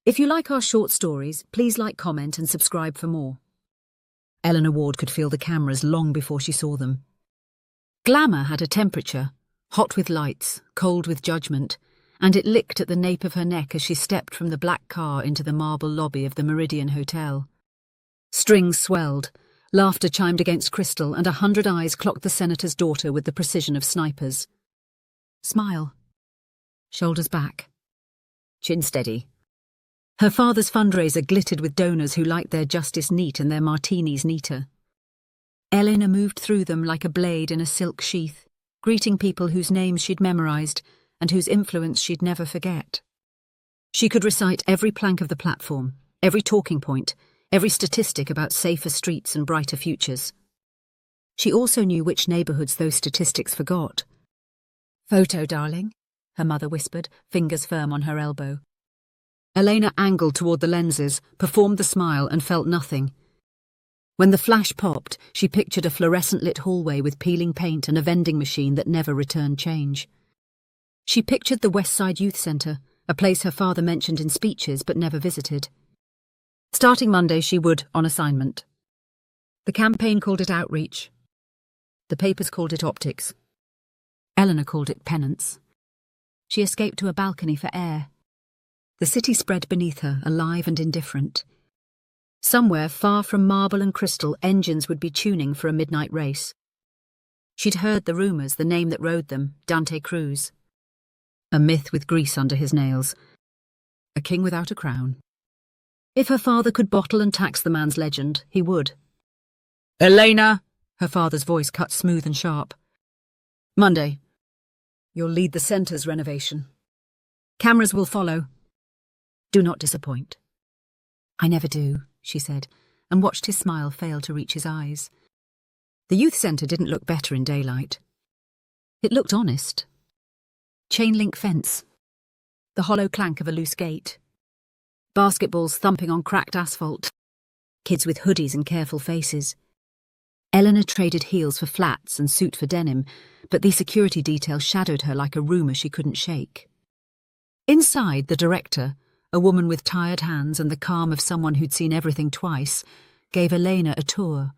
If you like our short stories, please like, comment and subscribe for more. Eleanor Ward could feel the cameras long before she saw them. Glamour had a temperature, hot with lights, cold with judgment, and it licked at the nape of her neck as she stepped from the black car into the marble lobby of the Meridian Hotel. Strings swelled, laughter chimed against crystal, and 100 eyes clocked the senator's daughter with the precision of snipers. Smile. Shoulders back. Chin steady. Her father's fundraiser glittered with donors who liked their justice neat and their martinis neater. Eleanor moved through them like a blade in a silk sheath, greeting people whose names she'd memorized and whose influence she'd never forget. She could recite every plank of the platform, every talking point, every statistic about safer streets and brighter futures. She also knew which neighborhoods those statistics forgot. "Photo, darling," her mother whispered, fingers firm on her elbow. Elena angled toward the lenses, performed the smile, and felt nothing. When the flash popped, she pictured a fluorescent-lit hallway with peeling paint and a vending machine that never returned change. She pictured the West Side Youth Centre, a place her father mentioned in speeches but never visited. Starting Monday, she would, on assignment. The campaign called it outreach. The papers called it optics. Eleanor called it penance. She escaped to a balcony for air. The city spread beneath her, alive and indifferent. Somewhere far from marble and crystal, engines would be tuning for a midnight race. She'd heard the rumours, the name that rode them, Dante Cruz. A myth with grease under his nails. A king without a crown. If her father could bottle and tax the man's legend, he would. "Elena!" Her father's voice cut smooth and sharp. "Monday. You'll lead the centre's renovation. Cameras will follow. Do not disappoint." "I never do," she said, and watched his smile fail to reach his eyes. The youth centre didn't look better in daylight. It looked honest. Chain-link fence. The hollow clank of a loose gate. Basketballs thumping on cracked asphalt. Kids with hoodies and careful faces. Eleanor traded heels for flats and suit for denim, but these security details shadowed her like a rumour she couldn't shake. Inside, the director, a woman with tired hands and the calm of someone who'd seen everything twice, gave Elena a tour.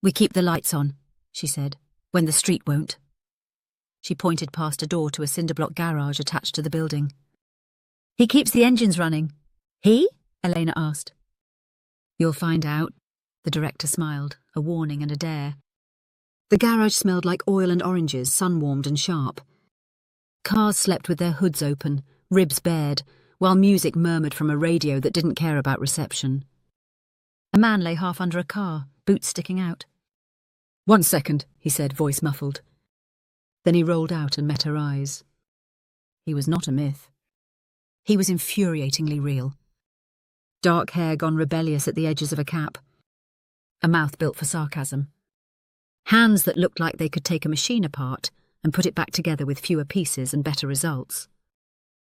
"We keep the lights on," she said, "when the street won't." She pointed past a door to a cinder-block garage attached to the building. "He keeps the engines running." "He?" Elena asked. "You'll find out," the director smiled, a warning and a dare. The garage smelled like oil and oranges, sun-warmed and sharp. Cars slept with their hoods open, ribs bared, while music murmured from a radio that didn't care about reception. A man lay half under a car, boots sticking out. "1 second," he said, voice muffled. Then he rolled out and met her eyes. He was not a myth. He was infuriatingly real. Dark hair gone rebellious at the edges of a cap. A mouth built for sarcasm. Hands that looked like they could take a machine apart and put it back together with fewer pieces and better results.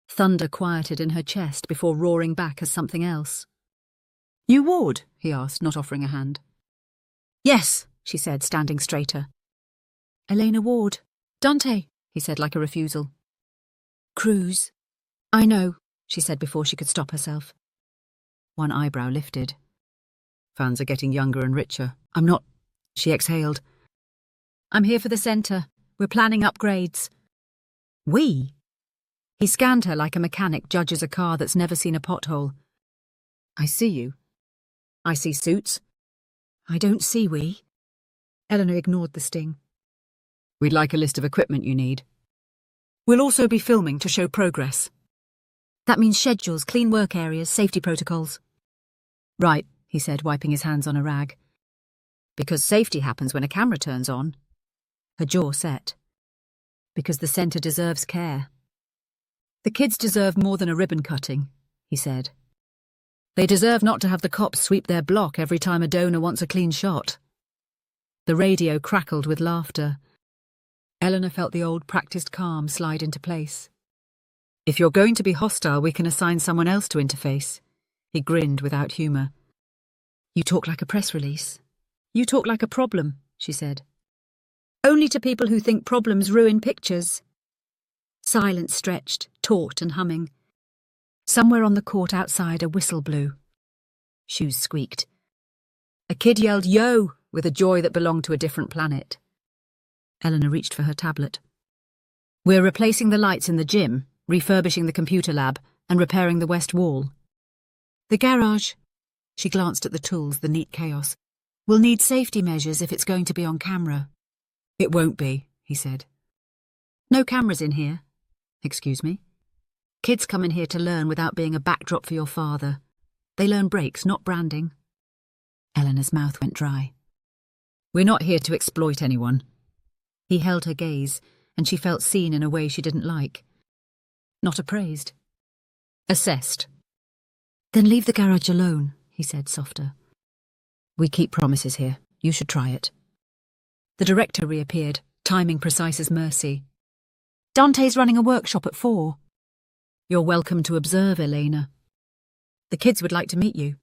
Thunder quieted in her chest before roaring back as something else. "You Ward?" he asked, not offering a hand. "Yes," she said, standing straighter. "Elena Ward. Dante," he said like a refusal. "Cruz." "I know," she said before she could stop herself. One eyebrow lifted. "Fans are getting younger and richer. I'm not..." She exhaled. "I'm here for the centre. We're planning upgrades." "We?" He scanned her like a mechanic judges a car that's never seen a pothole. "I see you. I see suits." "I don't see we." Eleanor ignored the sting. "We'd like a list of equipment you need. We'll also be filming to show progress." "That means schedules, clean work areas, safety protocols." "Right," he said, wiping his hands on a rag. "Because safety happens when a camera turns on." Her jaw set. "Because the centre deserves care." "The kids deserve more than a ribbon cutting," he said. "They deserve not to have the cops sweep their block every time a donor wants a clean shot." The radio crackled with laughter. Eleanor felt the old practiced calm slide into place. "If you're going to be hostile, we can assign someone else to interface." He grinned without humour. "You talk like a press release." "You talk like a problem," she said. "Only to people who think problems ruin pictures." Silence stretched, taut and humming. Somewhere on the court outside, a whistle blew. Shoes squeaked. A kid yelled, "Yo!" with a joy that belonged to a different planet. Eleanor reached for her tablet. "We're replacing the lights in the gym, refurbishing the computer lab, and repairing the west wall. The garage," she glanced at the tools, the neat chaos, "will need safety measures if it's going to be on camera." "It won't be," he said. "No cameras in here." "Excuse me?" "Kids come in here to learn without being a backdrop for your father. They learn breaks, not branding." Eleanor's mouth went dry. "We're not here to exploit anyone." He held her gaze, and she felt seen in a way she didn't like. Not appraised. Assessed. "Then leave the garage alone," he said, softer. "We keep promises here. You should try it." The director reappeared, timing precise as mercy. "Dante's running a workshop at 4. "You're welcome to observe, Elena. The kids would like to meet you."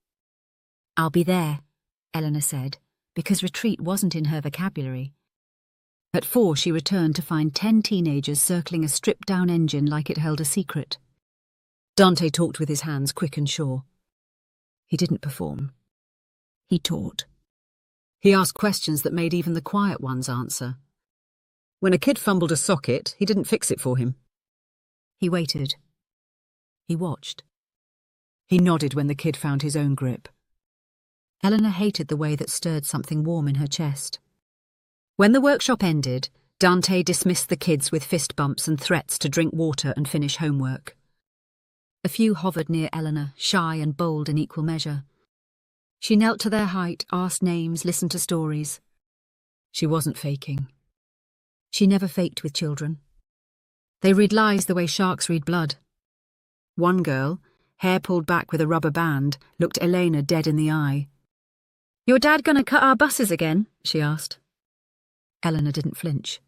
"I'll be there," Eleanor said, because retreat wasn't in her vocabulary. At 4, she returned to find 10 teenagers circling a stripped-down engine like it held a secret. Dante talked with his hands, quick and sure. He didn't perform. He taught. He asked questions that made even the quiet ones answer. When a kid fumbled a socket, he didn't fix it for him. He waited. He watched. He nodded when the kid found his own grip. Eleanor hated the way that stirred something warm in her chest. When the workshop ended, Dante dismissed the kids with fist bumps and threats to drink water and finish homework. A few hovered near Eleanor, shy and bold in equal measure. She knelt to their height, asked names, listened to stories. She wasn't faking. She never faked with children. They read lies the way sharks read blood. One girl, hair pulled back with a rubber band, looked Elena dead in the eye. "Your dad gonna cut our buses again?" she asked. Eleanor didn't flinch.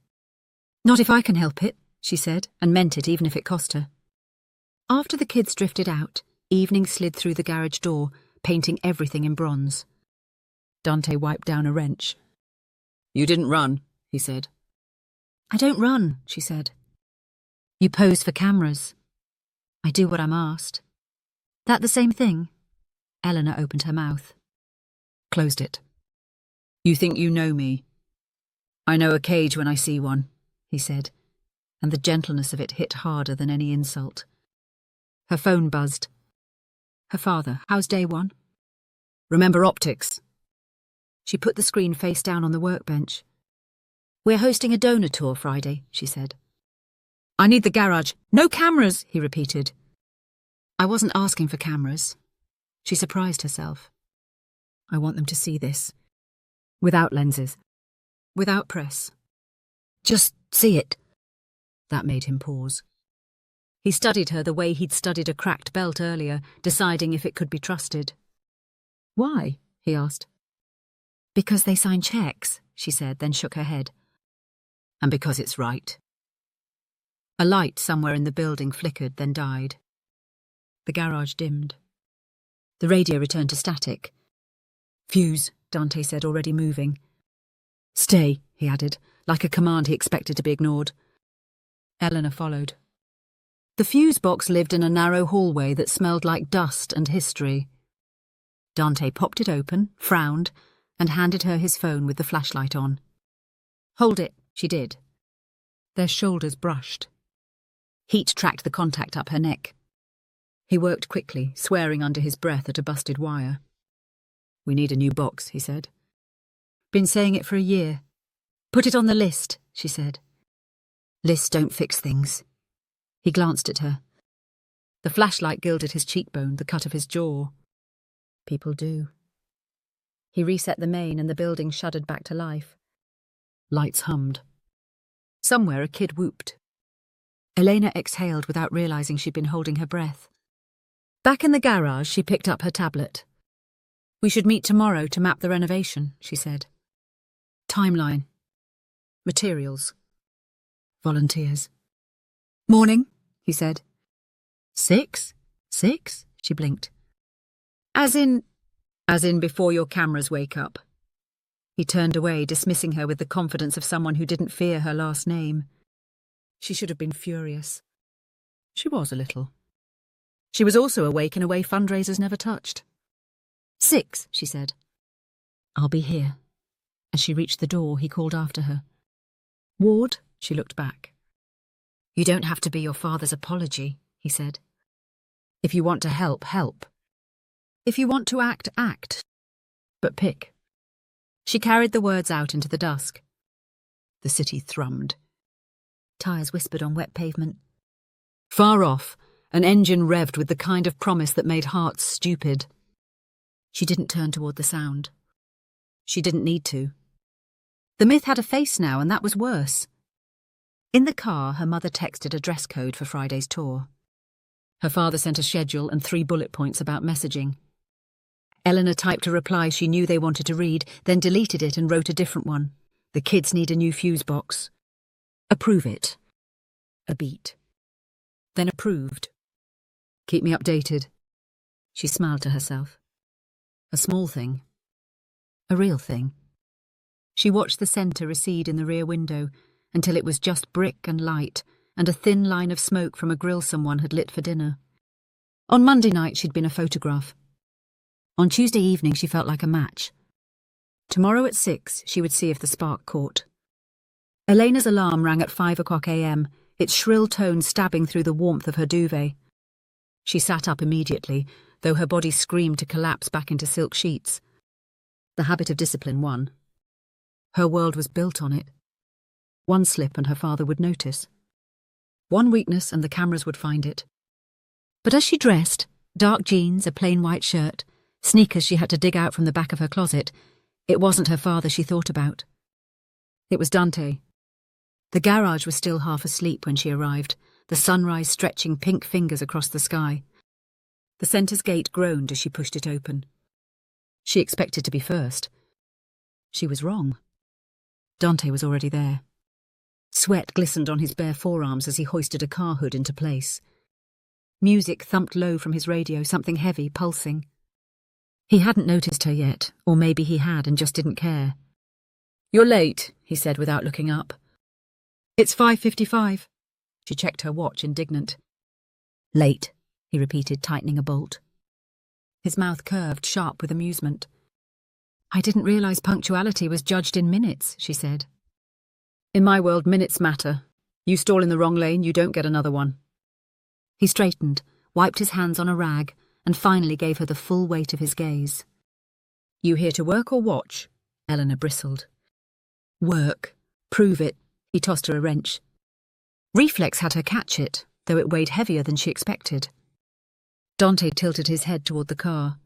"Not if I can help it," she said, and meant it even if it cost her. After the kids drifted out, evening slid through the garage door, painting everything in bronze. Dante wiped down a wrench. "You didn't run," he said. "I don't run," she said. "You pose for cameras." "I do what I'm asked." "That the same thing?" Eleanor opened her mouth. Closed it. "You think you know me?" "I know a cage when I see one," he said, and the gentleness of it hit harder than any insult. Her phone buzzed. Her father, "How's day 1? "Remember optics?" She put the screen face down on the workbench. "We're hosting a donor tour Friday," she said. "I need the garage." "No cameras," he repeated. "I wasn't asking for cameras." She surprised herself. "I want them to see this. Without lenses. Without press. Just see it." That made him pause. He studied her the way he'd studied a cracked belt earlier, deciding if it could be trusted. "Why?" he asked. "Because they sign checks," she said, then shook her head. "And because it's right." A light somewhere in the building flickered, then died. The garage dimmed. The radio returned to static. "Fuse," Dante said, already moving. "Stay," he added, like a command he expected to be ignored. Eleanor followed. The fuse box lived in a narrow hallway that smelled like dust and history. Dante popped it open, frowned, and handed her his phone with the flashlight on. "Hold it," she did. Their shoulders brushed. Heat tracked the contact up her neck. He worked quickly, swearing under his breath at a busted wire. "We need a new box," he said. "Been saying it for a year." "Put it on the list," she said. "Lists don't fix things." He glanced at her. The flashlight gilded his cheekbone, the cut of his jaw. "People do." He reset the main and the building shuddered back to life. Lights hummed. Somewhere a kid whooped. Elena exhaled without realizing she'd been holding her breath. Back in the garage, she picked up her tablet. "We should meet tomorrow to map the renovation," she said. Timeline. Materials. Volunteers. "Morning," he said. 6? 6? She blinked. As in before your cameras wake up." He turned away, dismissing her with the confidence of someone who didn't fear her last name. She should have been furious. She was a little. She was also awake in a way fundraisers never touched. 6, she said. I'll be here. As she reached the door, he called after her. Ward, she looked back. You don't have to be your father's apology, he said. If you want to help, help. If you want to act, act. But pick. She carried the words out into the dusk. The city thrummed. Tyres whispered on wet pavement. Far off, an engine revved with the kind of promise that made hearts stupid. She didn't turn toward the sound. She didn't need to. The myth had a face now, and that was worse. In the car, her mother texted a dress code for Friday's tour. Her father sent a schedule and 3 bullet points about messaging. Eleanor typed a reply she knew they wanted to read, then deleted it and wrote a different one. The kids need a new fuse box. Approve it. A beat. Then approved. Keep me updated. She smiled to herself. A small thing. A real thing. She watched the centre recede in the rear window until it was just brick and light and a thin line of smoke from a grill someone had lit for dinner. On Monday night she'd been a photograph. On Tuesday evening she felt like a match. Tomorrow at 6 she would see if the spark caught. Elena's alarm rang at 5 o'clock a.m., its shrill tone stabbing through the warmth of her duvet. She sat up immediately, though her body screamed to collapse back into silk sheets. The habit of discipline won. Her world was built on it. One slip and her father would notice. One weakness and the cameras would find it. But as she dressed, dark jeans, a plain white shirt, sneakers she had to dig out from the back of her closet, it wasn't her father she thought about. It was Dante. The garage was still half asleep when she arrived, the sunrise stretching pink fingers across the sky. The centre's gate groaned as she pushed it open. She expected to be first. She was wrong. Dante was already there. Sweat glistened on his bare forearms as he hoisted a car hood into place. Music thumped low from his radio, something heavy, pulsing. He hadn't noticed her yet, or maybe he had and just didn't care. You're late, he said without looking up. It's 5:55. She checked her watch, indignant. Late, he repeated, tightening a bolt. His mouth curved, sharp with amusement. I didn't realise punctuality was judged in minutes, she said. In my world, minutes matter. You stall in the wrong lane, you don't get another one. He straightened, wiped his hands on a rag, and finally gave her the full weight of his gaze. You here to work or watch? Eleanor bristled. Work. Prove it. He tossed her a wrench. Reflex had her catch it, though it weighed heavier than she expected. Dante tilted his head toward the car.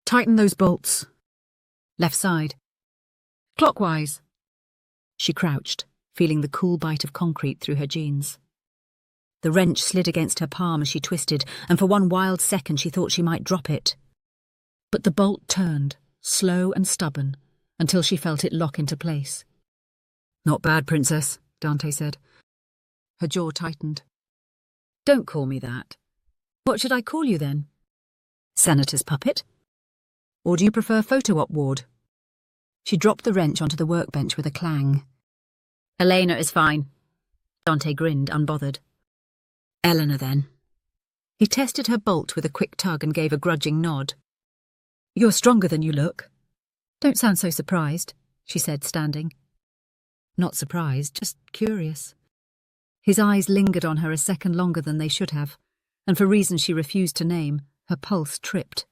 Tighten those bolts. Left side. Clockwise. She crouched, feeling the cool bite of concrete through her jeans. The wrench slid against her palm as she twisted, and for one wild second she thought she might drop it. But the bolt turned, slow and stubborn, until she felt it lock into place. Not bad, Princess, Dante said. Her jaw tightened. Don't call me that. What should I call you then? Senator's puppet? Or do you prefer photo op ward? She dropped the wrench onto the workbench with a clang. Elena is fine. Dante grinned, unbothered. Eleanor, then. He tested her bolt with a quick tug and gave a grudging nod. You're stronger than you look. Don't sound so surprised, she said, standing. Not surprised, just curious. His eyes lingered on her a second longer than they should have, and for reasons she refused to name, her pulse tripped.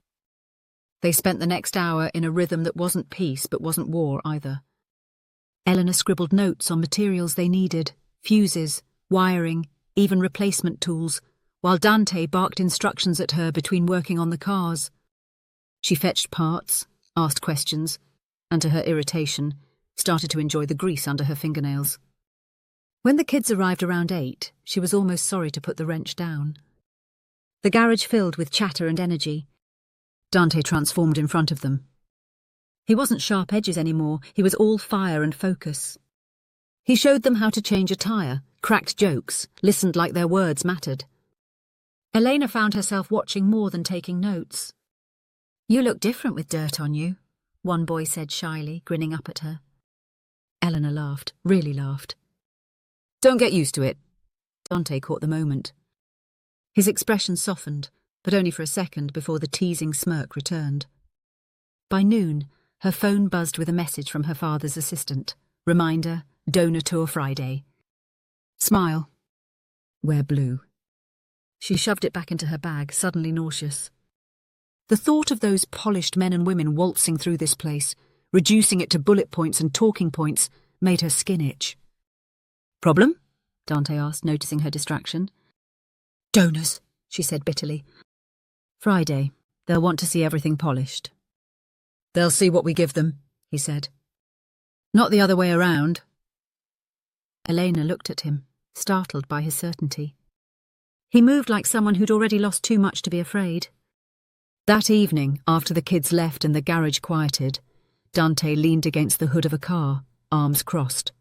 They spent the next hour in a rhythm that wasn't peace but wasn't war either. Eleanor scribbled notes on materials they needed, fuses, wiring, even replacement tools, while Dante barked instructions at her between working on the cars. She fetched parts, asked questions, and to her irritation, started to enjoy the grease under her fingernails. When the kids arrived around 8, she was almost sorry to put the wrench down. The garage filled with chatter and energy. Dante transformed in front of them. He wasn't sharp edges anymore, he was all fire and focus. He showed them how to change a tyre, cracked jokes, listened like their words mattered. Elena found herself watching more than taking notes. You look different with dirt on you, one boy said shyly, grinning up at her. Eleanor laughed, really laughed. Don't get used to it. Dante caught the moment. His expression softened, but only for a second before the teasing smirk returned. By noon, her phone buzzed with a message from her father's assistant. Reminder, donor tour Friday. Smile. Wear blue. She shoved it back into her bag, suddenly nauseous. The thought of those polished men and women waltzing through this place, reducing it to bullet points and talking points, made her skin itch. Problem? Dante asked, noticing her distraction. Donors, she said bitterly. Friday. They'll want to see everything polished. They'll see what we give them, he said. Not the other way around. Elena looked at him, startled by his certainty. He moved like someone who'd already lost too much to be afraid. That evening, after the kids left and the garage quieted, Dante leaned against the hood of a car, arms crossed.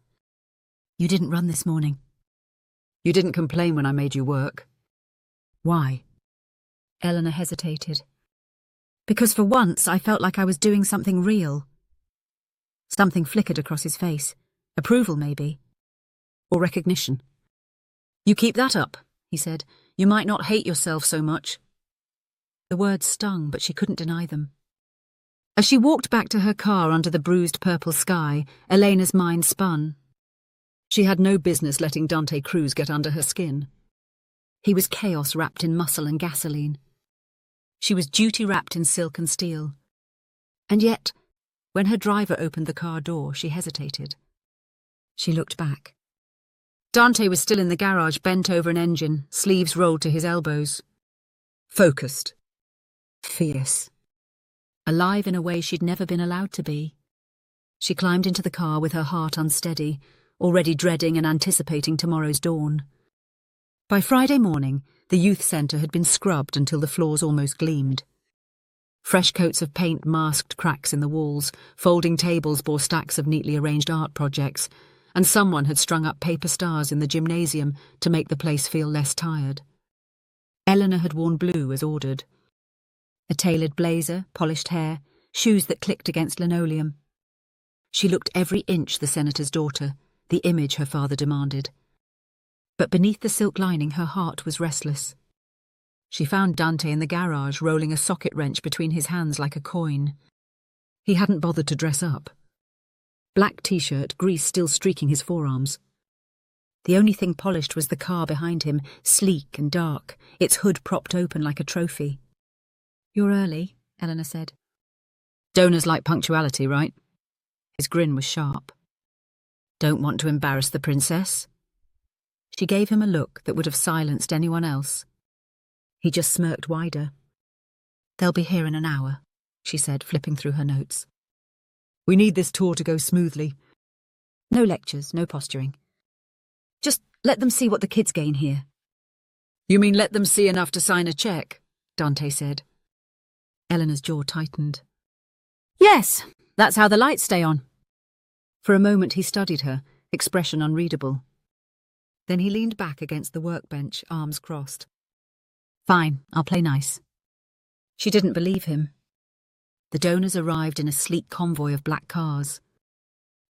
You didn't run this morning. You didn't complain when I made you work. Why? Eleanor hesitated. Because for once I felt like I was doing something real. Something flickered across his face. Approval, maybe. Or recognition. You keep that up, he said. You might not hate yourself so much. The words stung, but she couldn't deny them. As she walked back to her car under the bruised purple sky, Elena's mind spun. She had no business letting Dante Cruz get under her skin. He was chaos wrapped in muscle and gasoline. She was duty wrapped in silk and steel. And yet, when her driver opened the car door, she hesitated. She looked back. Dante was still in the garage, bent over an engine, sleeves rolled to his elbows. Focused. Fierce. Alive in a way she'd never been allowed to be. She climbed into the car with her heart unsteady, already dreading and anticipating tomorrow's dawn. By Friday morning, the youth centre had been scrubbed until the floors almost gleamed. Fresh coats of paint masked cracks in the walls, folding tables bore stacks of neatly arranged art projects, and someone had strung up paper stars in the gymnasium to make the place feel less tired. Eleanor had worn blue as ordered. A tailored blazer, polished hair, shoes that clicked against linoleum. She looked every inch the senator's daughter, the image her father demanded. But beneath the silk lining her heart was restless. She found Dante in the garage rolling a socket wrench between his hands like a coin. He hadn't bothered to dress up. Black t-shirt, grease still streaking his forearms. The only thing polished was the car behind him, sleek and dark, its hood propped open like a trophy. You're early, Eleanor said. Donors like punctuality, right? His grin was sharp. Don't want to embarrass the princess? She gave him a look that would have silenced anyone else. He just smirked wider. They'll be here in an hour, she said, flipping through her notes. We need this tour to go smoothly. No lectures, no posturing. Just let them see what the kids gain here. You mean let them see enough to sign a check? Dante said. Eleanor's jaw tightened. Yes, that's how the lights stay on. For a moment he studied her, expression unreadable. Then he leaned back against the workbench, arms crossed. Fine, I'll play nice. She didn't believe him. The donors arrived in a sleek convoy of black cars.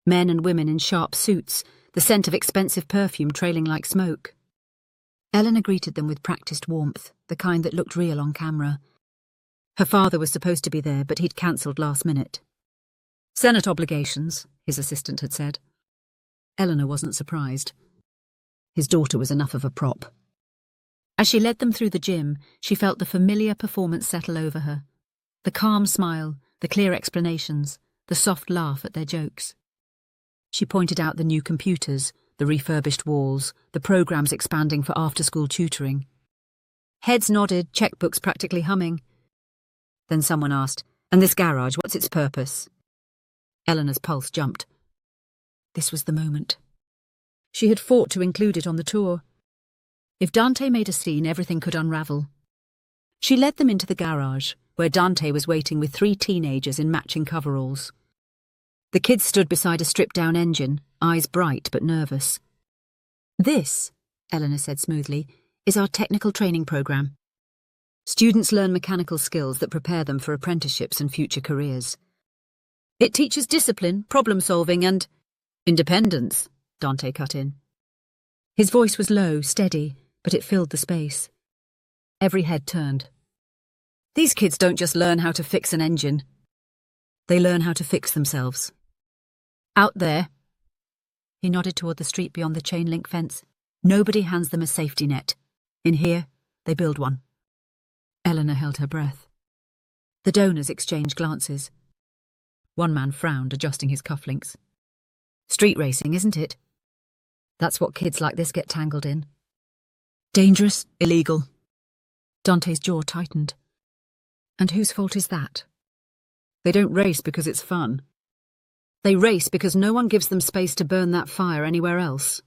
Men and women in sharp suits, the scent of expensive perfume trailing like smoke. Eleanor greeted them with practiced warmth, the kind that looked real on camera. Her father was supposed to be there, but he'd cancelled last minute. Senate obligations, his assistant had said. Eleanor wasn't surprised. His daughter was enough of a prop. As she led them through the gym, she felt the familiar performance settle over her. The calm smile, the clear explanations, the soft laugh at their jokes. She pointed out the new computers, the refurbished walls, the programs expanding for after-school tutoring. Heads nodded, checkbooks practically humming. Then someone asked, "And this garage, what's its purpose?" Eleanor's pulse jumped. This was the moment. She had fought to include it on the tour. If Dante made a scene, everything could unravel. She led them into the garage, where Dante was waiting with 3 teenagers in matching coveralls. The kids stood beside a stripped-down engine, eyes bright but nervous. This, Eleanor said smoothly, is our technical training program. Students learn mechanical skills that prepare them for apprenticeships and future careers. It teaches discipline, problem-solving and independence, Dante cut in. His voice was low, steady, but it filled the space. Every head turned. These kids don't just learn how to fix an engine. They learn how to fix themselves. Out there, he nodded toward the street beyond the chain-link fence, nobody hands them a safety net. In here, they build one. Eleanor held her breath. The donors exchanged glances. One man frowned, adjusting his cufflinks. Street racing, isn't it? That's what kids like this get tangled in. Dangerous, illegal. Dante's jaw tightened. And whose fault is that? They don't race because it's fun. They race because no one gives them space to burn that fire anywhere else.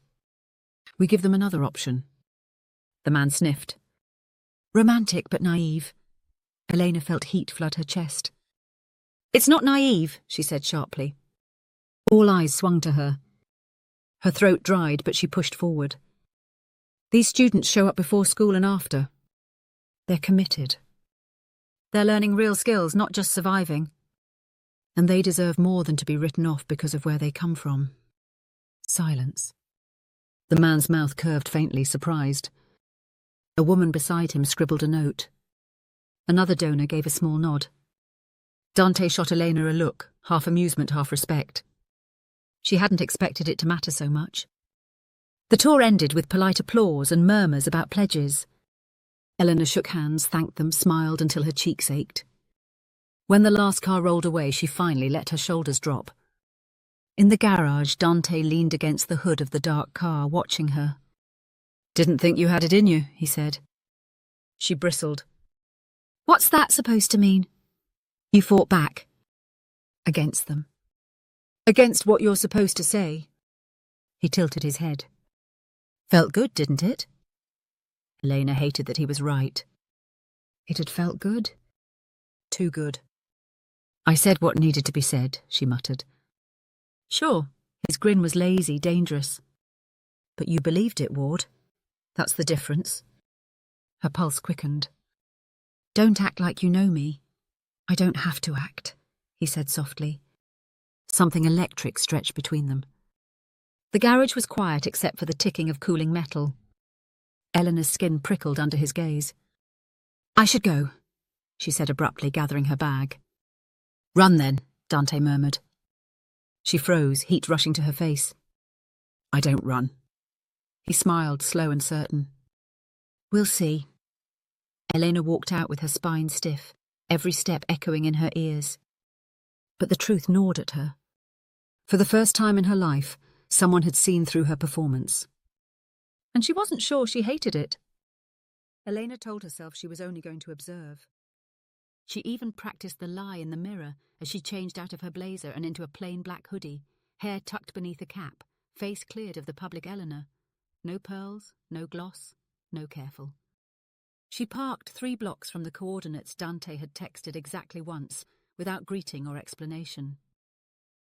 We give them another option. The man sniffed. Romantic but naive. Elena felt heat flood her chest. It's not naive, she said sharply. All eyes swung to her. Her throat dried, but she pushed forward. These students show up before school and after. They're committed. They're learning real skills, not just surviving. And they deserve more than to be written off because of where they come from. Silence. The man's mouth curved faintly, surprised. A woman beside him scribbled a note. Another donor gave a small nod. Dante shot Elena a look, half amusement, half respect. She hadn't expected it to matter so much. The tour ended with polite applause and murmurs about pledges. Eleanor shook hands, thanked them, smiled until her cheeks ached. When the last car rolled away, she finally let her shoulders drop. In the garage, Dante leaned against the hood of the dark car, watching her. Didn't think you had it in you, he said. She bristled. What's that supposed to mean? You fought back. Against them. Against what you're supposed to say. He tilted his head. Felt good, didn't it? Elena hated that he was right. It had felt good. Too good. I said what needed to be said, she muttered. Sure, his grin was lazy, dangerous. But you believed it, Ward. That's the difference. Her pulse quickened. Don't act like you know me. I don't have to act, he said softly. Something electric stretched between them. The garage was quiet except for the ticking of cooling metal. Eleanor's skin prickled under his gaze. I should go, she said abruptly, gathering her bag. Run then, Dante murmured. She froze, heat rushing to her face. I don't run. He smiled, slow and certain. We'll see. Elena walked out with her spine stiff, every step echoing in her ears. But the truth gnawed at her. For the first time in her life, someone had seen through her performance. And she wasn't sure she hated it. Elena told herself she was only going to observe. She even practiced the lie in the mirror as she changed out of her blazer and into a plain black hoodie, hair tucked beneath a cap, face cleared of the public Eleanor. No pearls, no gloss, no careful. She parked 3 blocks from the coordinates Dante had texted exactly once, without greeting or explanation.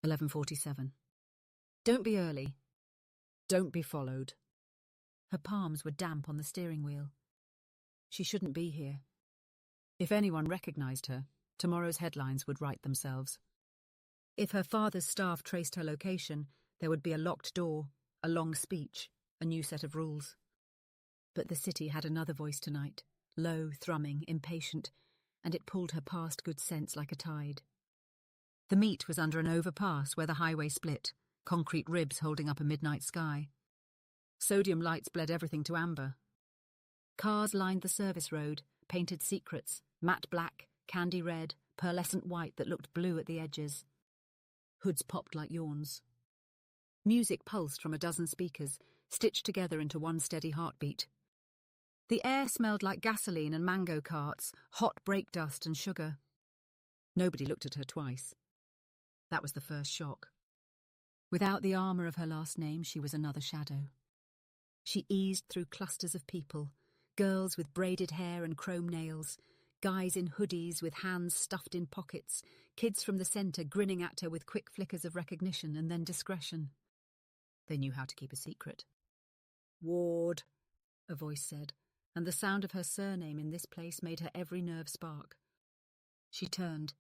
11:47. Don't be early. Don't be followed. Her palms were damp on the steering wheel. She shouldn't be here. If anyone recognized her, tomorrow's headlines would write themselves. If her father's staff traced her location, there would be a locked door, a long speech, a new set of rules. But the city had another voice tonight, low, thrumming, impatient, and it pulled her past good sense like a tide. The meet was under an overpass where the highway split, concrete ribs holding up a midnight sky. Sodium lights bled everything to amber. Cars lined the service road, painted secrets, matte black, candy red, pearlescent white that looked blue at the edges. Hoods popped like yawns. Music pulsed from a dozen speakers, stitched together into one steady heartbeat. The air smelled like gasoline and mango carts, hot brake dust and sugar. Nobody looked at her twice. That was the first shock. Without the armour of her last name, she was another shadow. She eased through clusters of people, girls with braided hair and chrome nails, guys in hoodies with hands stuffed in pockets, kids from the centre grinning at her with quick flickers of recognition and then discretion. They knew how to keep a secret. Ward, a voice said, and the sound of her surname in this place made her every nerve spark. She turned.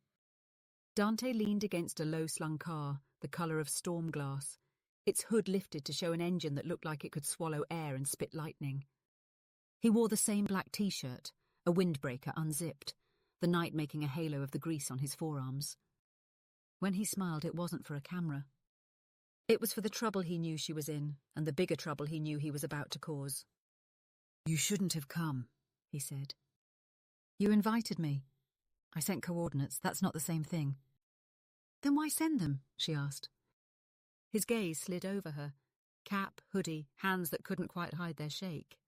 Dante leaned against a low-slung car, the colour of storm glass, its hood lifted to show an engine that looked like it could swallow air and spit lightning. He wore the same black T-shirt, a windbreaker unzipped, the night making a halo of the grease on his forearms. When he smiled, it wasn't for a camera. It was for the trouble he knew she was in, and the bigger trouble he knew he was about to cause. "You shouldn't have come," he said. "You invited me. I sent coordinates. That's not the same thing." "Then why send them?" she asked. His gaze slid over her. Cap, hoodie, hands that couldn't quite hide their shake.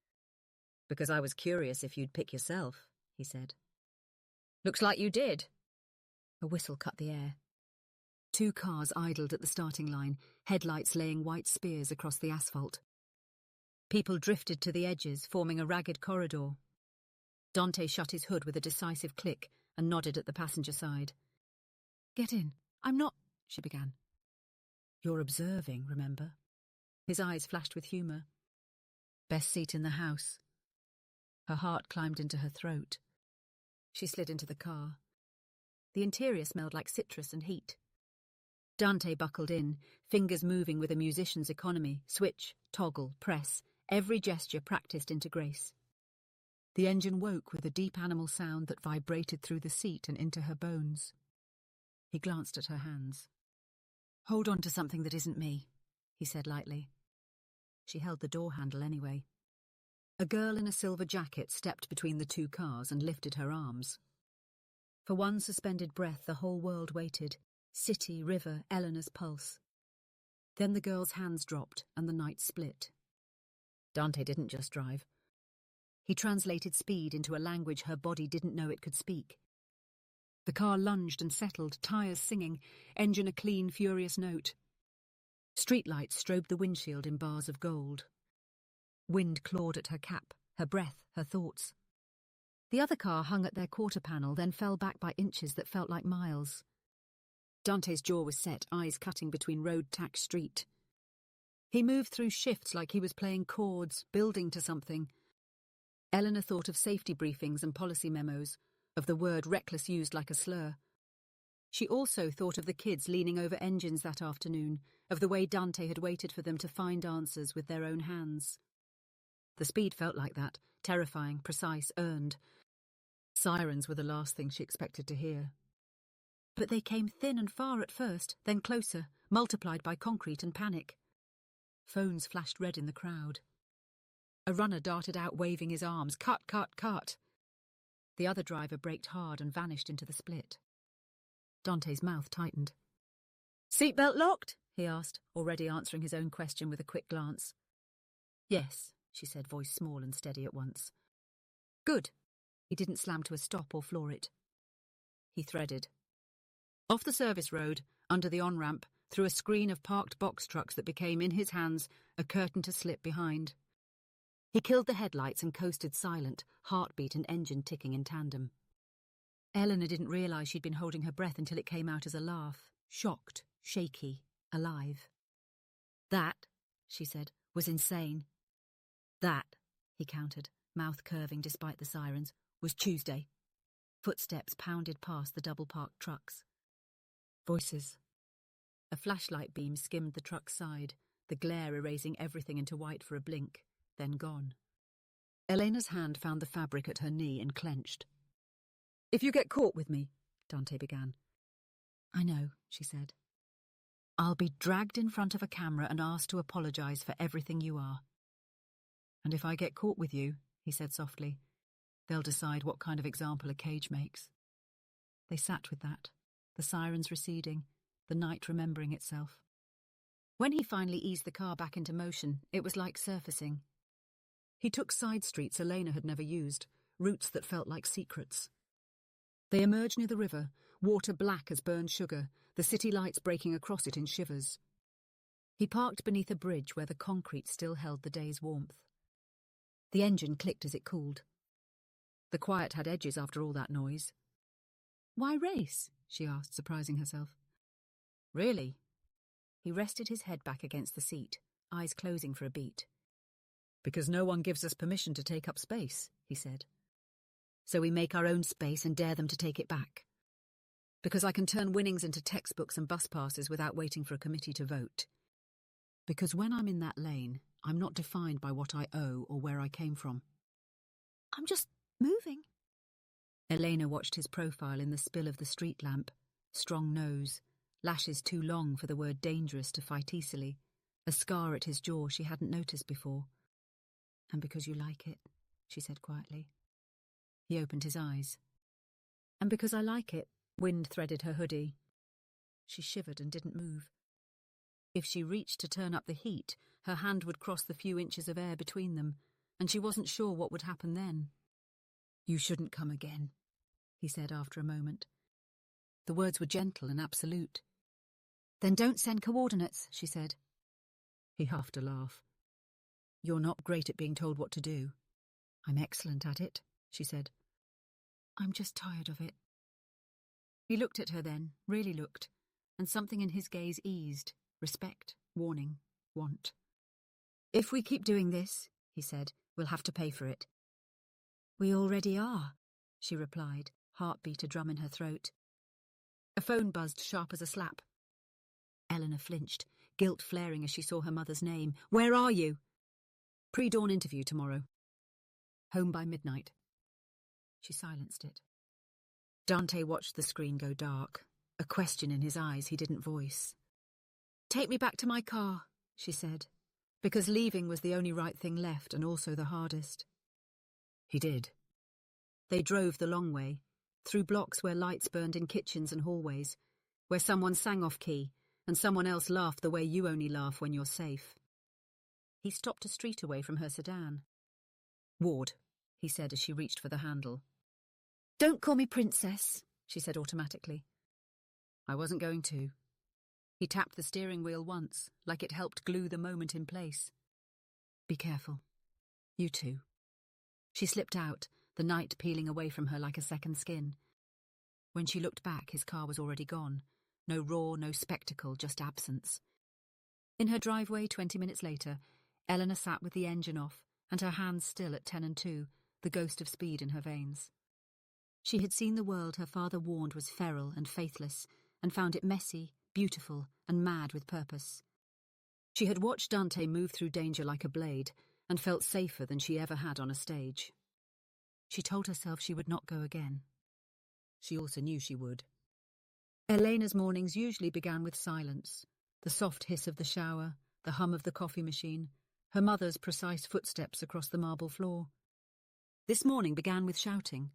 "Because I was curious if you'd pick yourself," he said. "Looks like you did." A whistle cut the air. 2 cars idled at the starting line, headlights laying white spears across the asphalt. People drifted to the edges, forming a ragged corridor. Dante shut his hood with a decisive click and nodded at the passenger side. "Get in. I'm not—" she began. "You're observing, remember?" His eyes flashed with humour. "Best seat in the house." Her heart climbed into her throat. She slid into the car. The interior smelled like citrus and heat. Dante buckled in, fingers moving with a musician's economy, switch, toggle, press, every gesture practiced into grace. The engine woke with a deep animal sound that vibrated through the seat and into her bones. He glanced at her hands. "Hold on to something that isn't me," he said lightly. She held the door handle anyway. A girl in a silver jacket stepped between the 2 cars and lifted her arms. For one suspended breath, the whole world waited. City, river, Eleanor's pulse. Then the girl's hands dropped and the night split. Dante didn't just drive. He translated speed into a language her body didn't know it could speak. The car lunged and settled, tyres singing, engine a clean, furious note. Streetlights strobed the windshield in bars of gold. Wind clawed at her cap, her breath, her thoughts. The other car hung at their quarter panel, then fell back by inches that felt like miles. Dante's jaw was set, eyes cutting between road, tax, street. He moved through shifts like he was playing chords, building to something. Eleanor thought of safety briefings and policy memos, of the word reckless used like a slur. She also thought of the kids leaning over engines that afternoon, of the way Dante had waited for them to find answers with their own hands. The speed felt like that, terrifying, precise, earned. Sirens were the last thing she expected to hear. But they came thin and far at first, then closer, multiplied by concrete and panic. Phones flashed red in the crowd. A runner darted out waving his arms, "Cut, cut, cut!" The other driver braked hard and vanished into the split. Dante's mouth tightened. "Seatbelt locked?" he asked, already answering his own question with a quick glance. "Yes," she said, voice small and steady at once. "Good." He didn't slam to a stop or floor it. He threaded. Off the service road, under the on-ramp, through a screen of parked box trucks that became, in his hands, a curtain to slip behind. He killed the headlights and coasted silent, heartbeat and engine ticking in tandem. Eleanor didn't realise she'd been holding her breath until it came out as a laugh, shocked, shaky, alive. "That," she said, "was insane." "That," he countered, mouth curving despite the sirens, "was Tuesday." Footsteps pounded past the double-parked trucks. Voices. A flashlight beam skimmed the truck's side, the glare erasing everything into white for a blink, then gone. Elena's hand found the fabric at her knee and clenched. "If you get caught with me," Dante began. "I know," she said. "I'll be dragged in front of a camera and asked to apologise for everything you are." "And if I get caught with you," he said softly, "they'll decide what kind of example a cage makes." They sat with that, the sirens receding, the night remembering itself. When he finally eased the car back into motion, it was like surfacing. He took side streets Elena had never used, routes that felt like secrets. They emerged near the river, water black as burned sugar, the city lights breaking across it in shivers. He parked beneath a bridge where the concrete still held the day's warmth. The engine clicked as it cooled. The quiet had edges after all that noise. "Why race?" she asked, surprising herself. "Really?" He rested his head back against the seat, eyes closing for a beat. "Because no one gives us permission to take up space," he said. "So we make our own space and dare them to take it back. Because I can turn winnings into textbooks and bus passes without waiting for a committee to vote. Because when I'm in that lane, I'm not defined by what I owe or where I came from." "I'm just moving." Elena watched his profile in the spill of the street lamp. Strong nose, lashes too long for the word dangerous to fight easily, a scar at his jaw she hadn't noticed before. "And because you like it," she said quietly. He opened his eyes. "And because I like it," wind threaded her hoodie. She shivered and didn't move. If she reached to turn up the heat, her hand would cross the few inches of air between them, and she wasn't sure what would happen then. "You shouldn't come again," he said after a moment. The words were gentle and absolute. "Then don't send coordinates," she said. He huffed a laugh. "You're not great at being told what to do." "I'm excellent at it," she said. "I'm just tired of it." He looked at her then, really looked, and something in his gaze eased. Respect, warning, want. "If we keep doing this," he said, "we'll have to pay for it." "We already are," she replied, heartbeat a drum in her throat. A phone buzzed sharp as a slap. Eleanor flinched, guilt flaring as she saw her mother's name. "Where are you?" "Pre-dawn interview tomorrow. Home by midnight." She silenced it. Dante watched the screen go dark, a question in his eyes he didn't voice. "Take me back to my car," she said, because leaving was the only right thing left and also the hardest. He did. They drove the long way, through blocks where lights burned in kitchens and hallways, where someone sang off-key and someone else laughed the way you only laugh when you're safe. He stopped a street away from her sedan. "Ward," he said as she reached for the handle. "Don't call me Princess," she said automatically. "I wasn't going to." He tapped the steering wheel once, like it helped glue the moment in place. "Be careful. You too." She slipped out, the night peeling away from her like a second skin. When she looked back, his car was already gone. No roar, no spectacle, just absence. In her driveway 20 minutes later, Eleanor sat with the engine off and her hands still at 10 and 2, the ghost of speed in her veins. She had seen the world her father warned was feral and faithless, and found it messy, beautiful, and mad with purpose. She had watched Dante move through danger like a blade, and felt safer than she ever had on a stage. She told herself she would not go again. She also knew she would. Elena's mornings usually began with silence, the soft hiss of the shower, the hum of the coffee machine, her mother's precise footsteps across the marble floor. This morning began with shouting.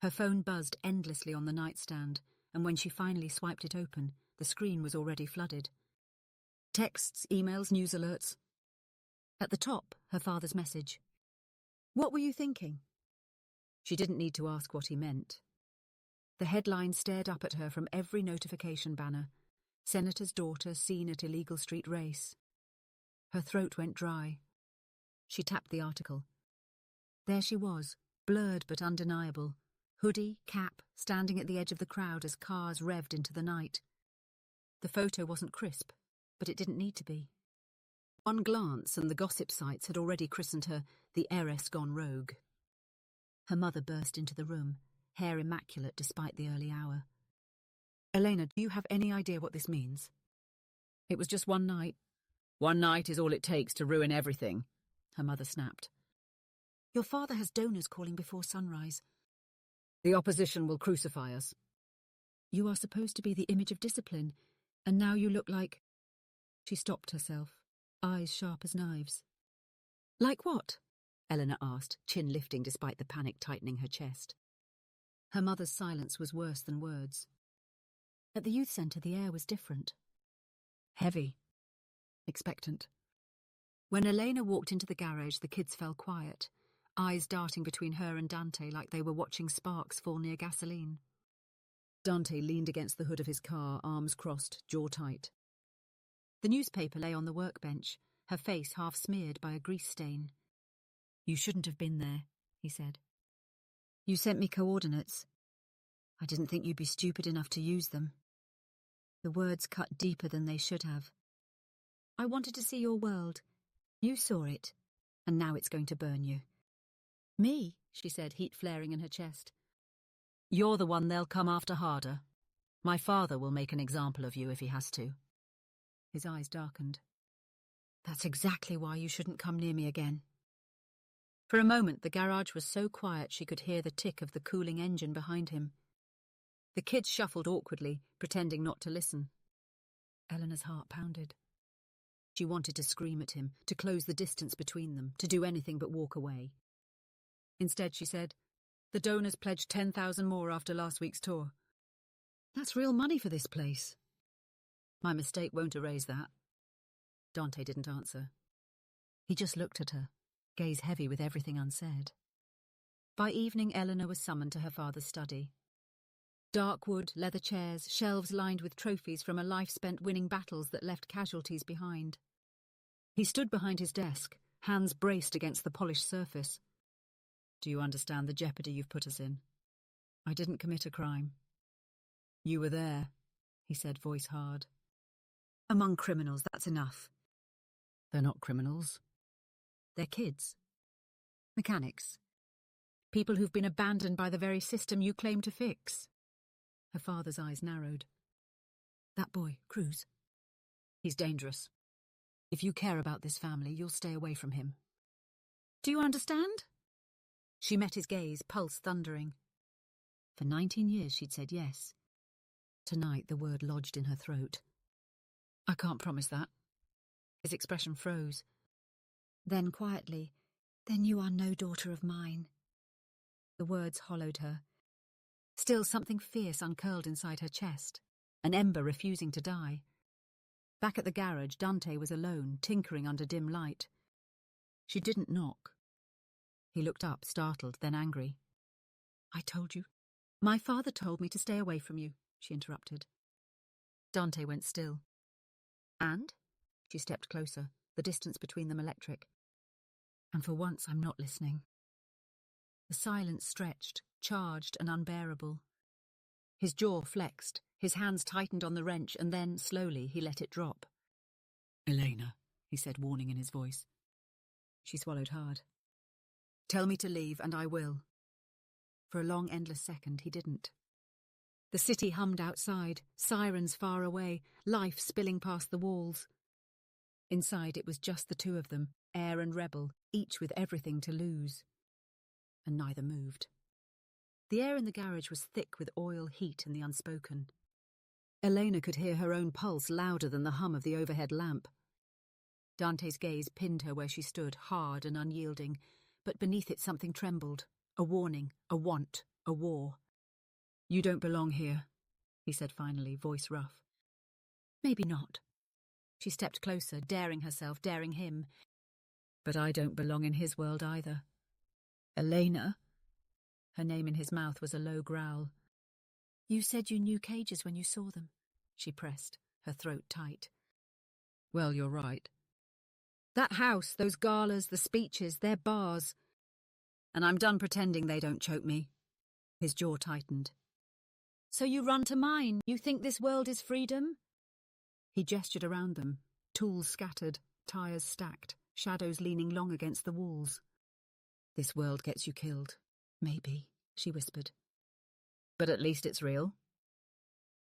Her phone buzzed endlessly on the nightstand, and when she finally swiped it open, the screen was already flooded. Texts, emails, news alerts. At the top, her father's message. "What were you thinking?" She didn't need to ask what he meant. The headline stared up at her from every notification banner. Senator's daughter seen at illegal street race. Her throat went dry. She tapped the article. There she was, blurred but undeniable. Hoodie, cap, standing at the edge of the crowd as cars revved into the night. The photo wasn't crisp, but it didn't need to be. One glance and the gossip sites had already christened her the heiress gone rogue. Her mother burst into the room, hair immaculate despite the early hour. "Elena, do you have any idea what this means?" "It was just one night." "One night is all it takes to ruin everything," her mother snapped. "Your father has donors calling before sunrise." "The opposition will crucify us." "You are supposed to be the image of discipline, and now you look like—" She stopped herself, eyes sharp as knives. "Like what?" Eleanor asked, chin lifting despite the panic tightening her chest. Her mother's silence was worse than words. At the youth centre, the air was different. Heavy. Expectant. When Elena walked into the garage, the kids fell quiet, eyes darting between her and Dante like they were watching sparks fall near gasoline. Dante leaned against the hood of his car, arms crossed, jaw tight. The newspaper lay on the workbench, her face half smeared by a grease stain. "You shouldn't have been there," he said. "You sent me coordinates. I didn't think you'd be stupid enough to use them." The words cut deeper than they should have. "I wanted to see your world. You saw it, and now it's going to burn you." "Me?" she said, heat flaring in her chest. "You're the one they'll come after harder. My father will make an example of you if he has to." His eyes darkened. "That's exactly why you shouldn't come near me again." For a moment, the garage was so quiet she could hear the tick of the cooling engine behind him. The kids shuffled awkwardly, pretending not to listen. Eleanor's heart pounded. She wanted to scream at him, to close the distance between them, to do anything but walk away. Instead, she said, "The donors pledged 10,000 more after last week's tour. That's real money for this place." "My mistake won't erase that." Dante didn't answer. He just looked at her, gaze heavy with everything unsaid. By evening, Eleanor was summoned to her father's study. Dark wood, leather chairs, shelves lined with trophies from a life spent winning battles that left casualties behind. He stood behind his desk, hands braced against the polished surface. "Do you understand the jeopardy you've put us in? I didn't commit a crime." "You were there," he said, voice hard. "Among criminals, that's enough." "They're not criminals. They're kids. Mechanics. People who've been abandoned by the very system you claim to fix." Her father's eyes narrowed. "That boy, Cruz. He's dangerous. If you care about this family, you'll stay away from him." "Do you understand?" She met his gaze, pulse thundering. For 19 years she'd said yes. Tonight the word lodged in her throat. "I can't promise that." His expression froze. Then quietly, "Then you are no daughter of mine." The words hollowed her. Still something fierce uncurled inside her chest, an ember refusing to die. Back at the garage, Dante was alone, tinkering under dim light. She didn't knock. He looked up, startled, then angry. "I told you. My father told me to stay away from you," she interrupted. Dante went still. "And?" She stepped closer, the distance between them electric. "And for once I'm not listening." The silence stretched, charged and unbearable. His jaw flexed, his hands tightened on the wrench, and then, slowly, he let it drop. "Elena," he said, warning in his voice. She swallowed hard. "Tell me to leave, and I will." For a long, endless second, he didn't. The city hummed outside, sirens far away, life spilling past the walls. Inside, it was just the two of them, heir and rebel, each with everything to lose. And neither moved. The air in the garage was thick with oil, heat, and the unspoken. Elena could hear her own pulse louder than the hum of the overhead lamp. Dante's gaze pinned her where she stood, hard and unyielding, but beneath it something trembled, a warning, a want, a war. "You don't belong here," he said finally, voice rough. "Maybe not." She stepped closer, daring herself, daring him. "But I don't belong in his world either." "Elena?" Her name in his mouth was a low growl. "You said you knew cages when you saw them," she pressed, her throat tight. "Well, you're right. That house, those galas, the speeches, they're bars. And I'm done pretending they don't choke me." His jaw tightened. "So you run to mine? You think this world is freedom?" He gestured around them, tools scattered, tires stacked, shadows leaning long against the walls. "This world gets you killed. Maybe," she whispered. "But at least it's real."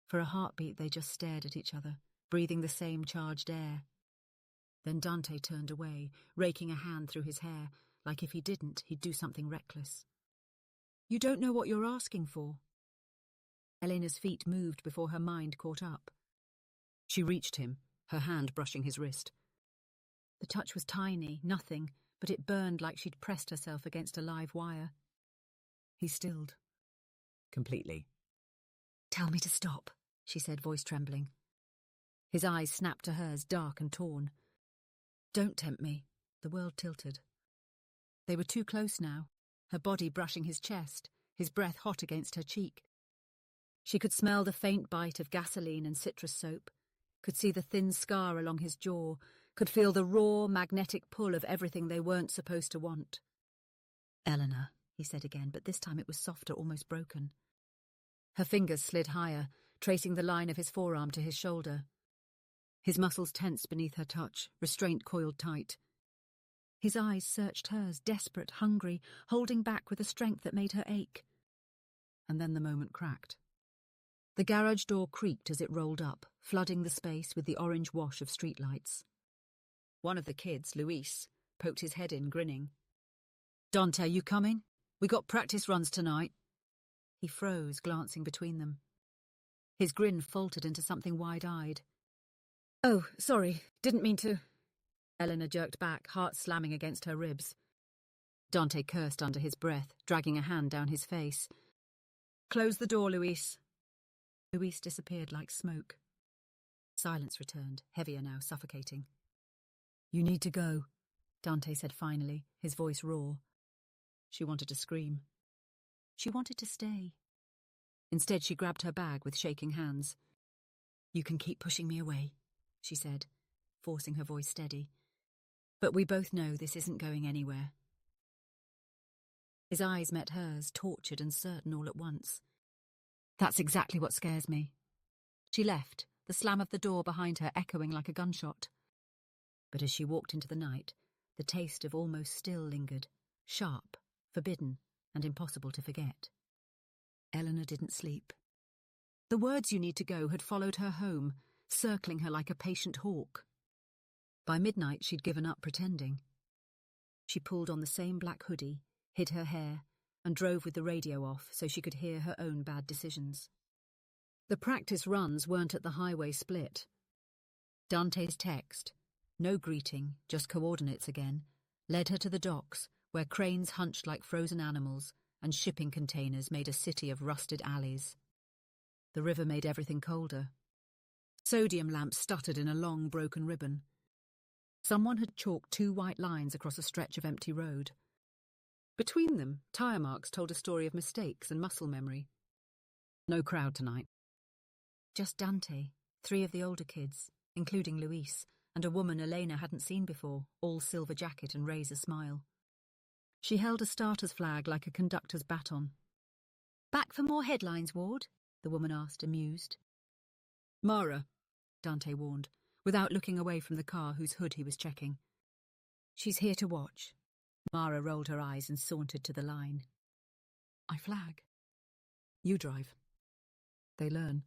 For a heartbeat they just stared at each other, breathing the same charged air. Then Dante turned away, raking a hand through his hair, like if he didn't, he'd do something reckless. "You don't know what you're asking for." Elena's feet moved before her mind caught up. She reached him, her hand brushing his wrist. The touch was tiny, nothing, but it burned like she'd pressed herself against a live wire. He stilled. "Completely." "Tell me to stop," she said, voice trembling. His eyes snapped to hers, dark and torn. "Don't tempt me." The world tilted. They were too close now, her body brushing his chest, his breath hot against her cheek. She could smell the faint bite of gasoline and citrus soap, could see the thin scar along his jaw, could feel the raw, magnetic pull of everything they weren't supposed to want. "Eleanor," he said again, but this time it was softer, almost broken. Her fingers slid higher, tracing the line of his forearm to his shoulder. His muscles tensed beneath her touch, restraint coiled tight. His eyes searched hers, desperate, hungry, holding back with a strength that made her ache. And then the moment cracked. The garage door creaked as it rolled up, flooding the space with the orange wash of streetlights. One of the kids, Luis, poked his head in, grinning. Dante, you coming? We got practice runs tonight. He froze, glancing between them. His grin faltered into something wide-eyed. Oh, sorry, didn't mean to. Eleanor jerked back, heart slamming against her ribs. Dante cursed under his breath, dragging a hand down his face. Close the door, Luis. Luis disappeared like smoke. Silence returned, heavier now, suffocating. You need to go, Dante said finally, his voice raw. She wanted to scream. She wanted to stay. Instead, she grabbed her bag with shaking hands. You can keep pushing me away, she said, forcing her voice steady. But we both know this isn't going anywhere. His eyes met hers, tortured and certain all at once. That's exactly what scares me. She left, the slam of the door behind her echoing like a gunshot. But as she walked into the night, the taste of almost still lingered, sharp, forbidden, and impossible to forget. Eleanor didn't sleep. The words "you need to go" had followed her home, circling her like a patient hawk. By midnight, she'd given up pretending. She pulled on the same black hoodie, hid her hair, and drove with the radio off so she could hear her own bad decisions. The practice runs weren't at the highway split. Dante's text, no greeting, just coordinates again, led her to the docks, where cranes hunched like frozen animals and shipping containers made a city of rusted alleys. The river made everything colder. Sodium lamps stuttered in a long, broken ribbon. Someone had chalked 2 white lines across a stretch of empty road. Between them, tire marks told a story of mistakes and muscle memory. No crowd tonight. Just Dante, 3 of the older kids, including Luis, and a woman Elena hadn't seen before, all silver jacket and razor smile. She held a starter's flag like a conductor's baton. Back for more headlines, Ward? The woman asked, amused. Mara, Dante warned, without looking away from the car whose hood he was checking. She's here to watch. Mara rolled her eyes and sauntered to the line. I flag. You drive. They learn.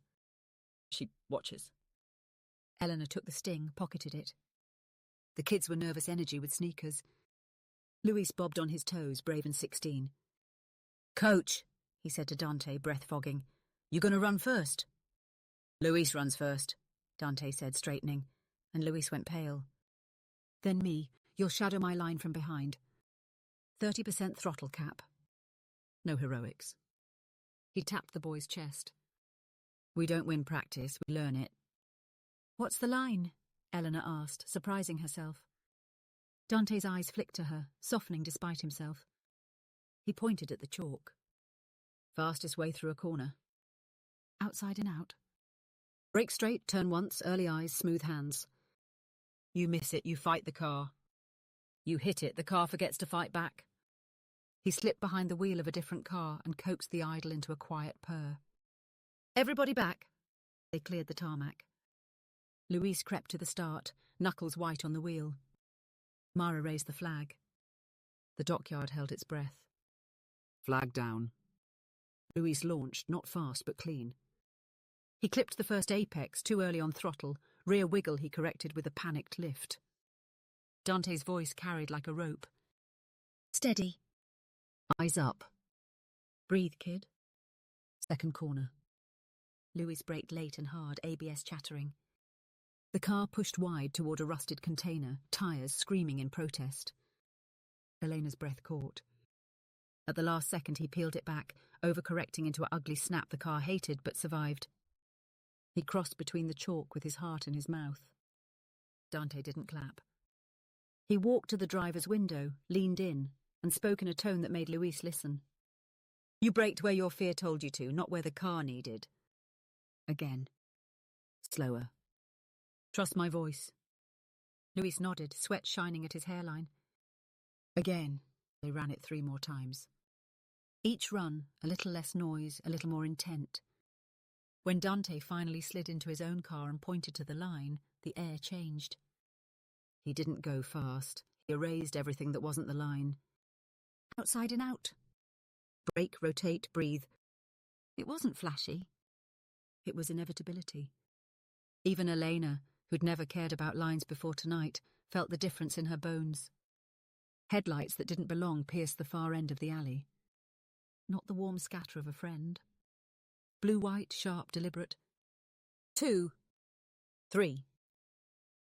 She watches. Eleanor took the sting, pocketed it. The kids were nervous energy with sneakers. Luis bobbed on his toes, brave and 16. Coach, he said to Dante, breath fogging, you gonna run first? Luis runs first, Dante said, straightening, and Luis went pale. Then me, you'll shadow my line from behind. 30% throttle cap. No heroics. He tapped the boy's chest. We don't win practice, we learn it. What's the line? Eleanor asked, surprising herself. Dante's eyes flicked to her, softening despite himself. He pointed at the chalk. Fastest way through a corner. Outside and out. Brake straight, turn once, early eyes, smooth hands. You miss it, you fight the car. You hit it, the car forgets to fight back. He slipped behind the wheel of a different car and coaxed the idle into a quiet purr. Everybody back. They cleared the tarmac. Luis crept to the start, knuckles white on the wheel. Mara raised the flag. The dockyard held its breath. Flag down. Luis launched, not fast but clean. He clipped the first apex, too early on throttle, rear wiggle he corrected with a panicked lift. Dante's voice carried like a rope. Steady. Eyes up. Breathe, kid. Second corner. Luis braked late and hard, ABS chattering. The car pushed wide toward a rusted container, tires screaming in protest. Elena's breath caught. At the last second he peeled it back, overcorrecting into an ugly snap the car hated but survived. He crossed between the chalk with his heart in his mouth. Dante didn't clap. He walked to the driver's window, leaned in, and spoke in a tone that made Luis listen. You braked where your fear told you to, not where the car needed. Again. Slower. Trust my voice. Luis nodded, sweat shining at his hairline. Again. They ran it 3 more times. Each run, a little less noise, a little more intent. When Dante finally slid into his own car and pointed to the line, the air changed. He didn't go fast. He erased everything that wasn't the line. Outside and out. Brake, rotate, breathe. It wasn't flashy. It was inevitability. Even Elena, who'd never cared about lines before tonight, felt the difference in her bones. Headlights that didn't belong pierced the far end of the alley. Not the warm scatter of a friend. Blue-white, sharp, deliberate. 2. 3.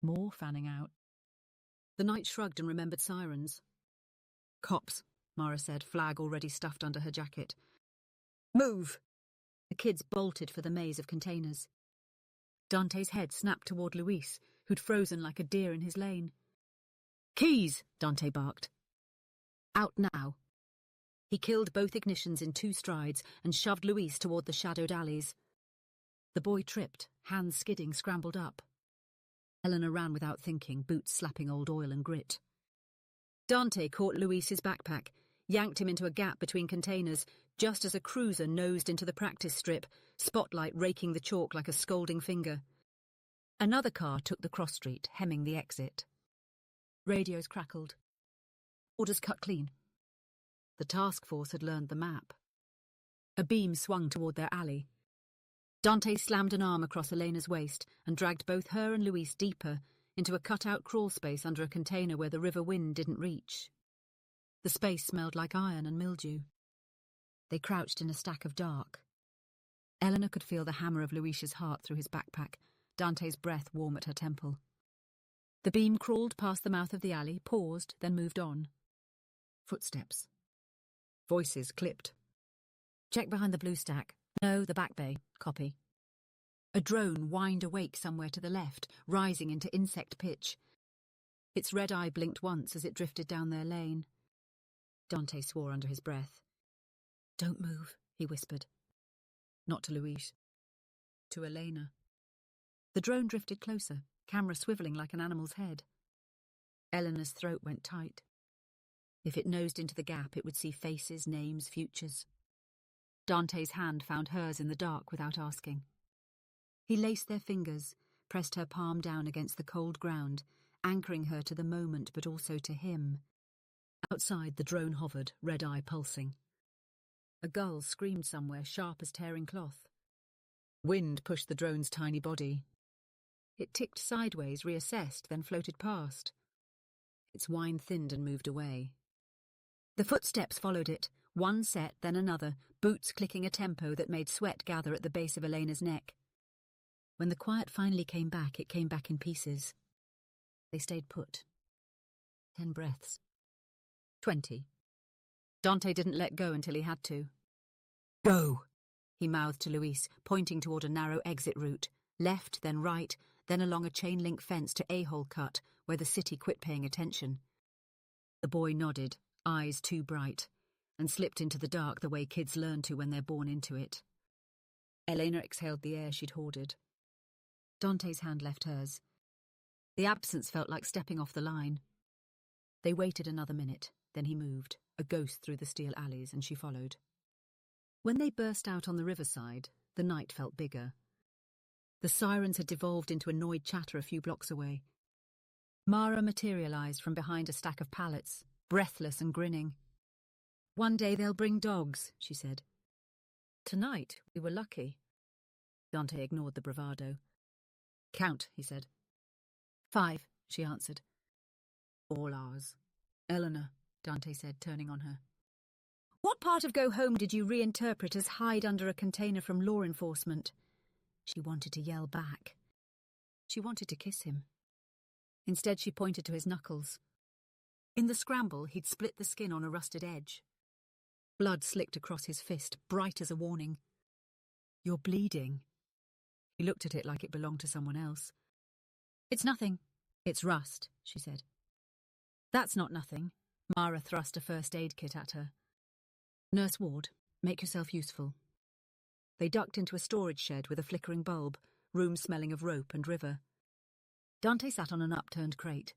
More fanning out. The knight shrugged and remembered sirens. Cops, Mara said, flag already stuffed under her jacket. Move! The kids bolted for the maze of containers. Dante's head snapped toward Luis, who'd frozen like a deer in his lane. Keys! Dante barked. Out now. He killed both ignitions in 2 strides and shoved Luis toward the shadowed alleys. The boy tripped, hands skidding, scrambled up. Eleanor ran without thinking, boots slapping old oil and grit. Dante caught Luis's backpack, yanked him into a gap between containers, just as a cruiser nosed into the practice strip, spotlight raking the chalk like a scolding finger. Another car took the cross street, hemming the exit. Radios crackled. Orders cut clean. The task force had learned the map. A beam swung toward their alley. Dante slammed an arm across Elena's waist and dragged both her and Luis deeper into a cut-out crawl space under a container where the river wind didn't reach. The space smelled like iron and mildew. They crouched in a stack of dark. Eleanor could feel the hammer of Luis's heart through his backpack, Dante's breath warm at her temple. The beam crawled past the mouth of the alley, paused, then moved on. Footsteps. Voices clipped. Check behind the blue stack. No, the back bay. Copy. A drone whined awake somewhere to the left, rising into insect pitch. Its red eye blinked once as it drifted down their lane. Dante swore under his breath. Don't move, he whispered. Not to Luis. To Elena. The drone drifted closer, camera swiveling like an animal's head. Eleanor's throat went tight. If it nosed into the gap, it would see faces, names, futures. Dante's hand found hers in the dark without asking. He laced their fingers, pressed her palm down against the cold ground, anchoring her to the moment but also to him. Outside, the drone hovered, red eye pulsing. A gull screamed somewhere, sharp as tearing cloth. Wind pushed the drone's tiny body. It ticked sideways, reassessed, then floated past. Its whine thinned and moved away. The footsteps followed it, one set, then another, boots clicking a tempo that made sweat gather at the base of Elena's neck. When the quiet finally came back, it came back in pieces. They stayed put. 10 breaths. 20. Dante didn't let go until he had to. Go! He mouthed to Luis, pointing toward a narrow exit route, left, then right, then along a chain-link fence to A-hole cut, where the city quit paying attention. The boy nodded, eyes too bright, and slipped into the dark the way kids learn to when they're born into it. Elena exhaled the air she'd hoarded. Dante's hand left hers. The absence felt like stepping off the line. They waited another minute, then he moved, a ghost through the steel alleys, and she followed. When they burst out on the riverside, the night felt bigger. The sirens had devolved into annoyed chatter a few blocks away. Mara materialized from behind a stack of pallets, breathless and grinning. One day they'll bring dogs, she said. Tonight, we were lucky. Dante ignored the bravado. Count, he said. 5, she answered. All ours. Eleanor, Dante said, turning on her. What part of go home did you reinterpret as hide under a container from law enforcement? She wanted to yell back. She wanted to kiss him. Instead, she pointed to his knuckles. In the scramble, he'd split the skin on a rusted edge. Blood slicked across his fist, bright as a warning. You're bleeding. He looked at it like it belonged to someone else. It's nothing. It's rust, she said. That's not nothing. Mara thrust a first aid kit at her. Nurse Ward, make yourself useful. They ducked into a storage shed with a flickering bulb, room smelling of rope and river. Dante sat on an upturned crate.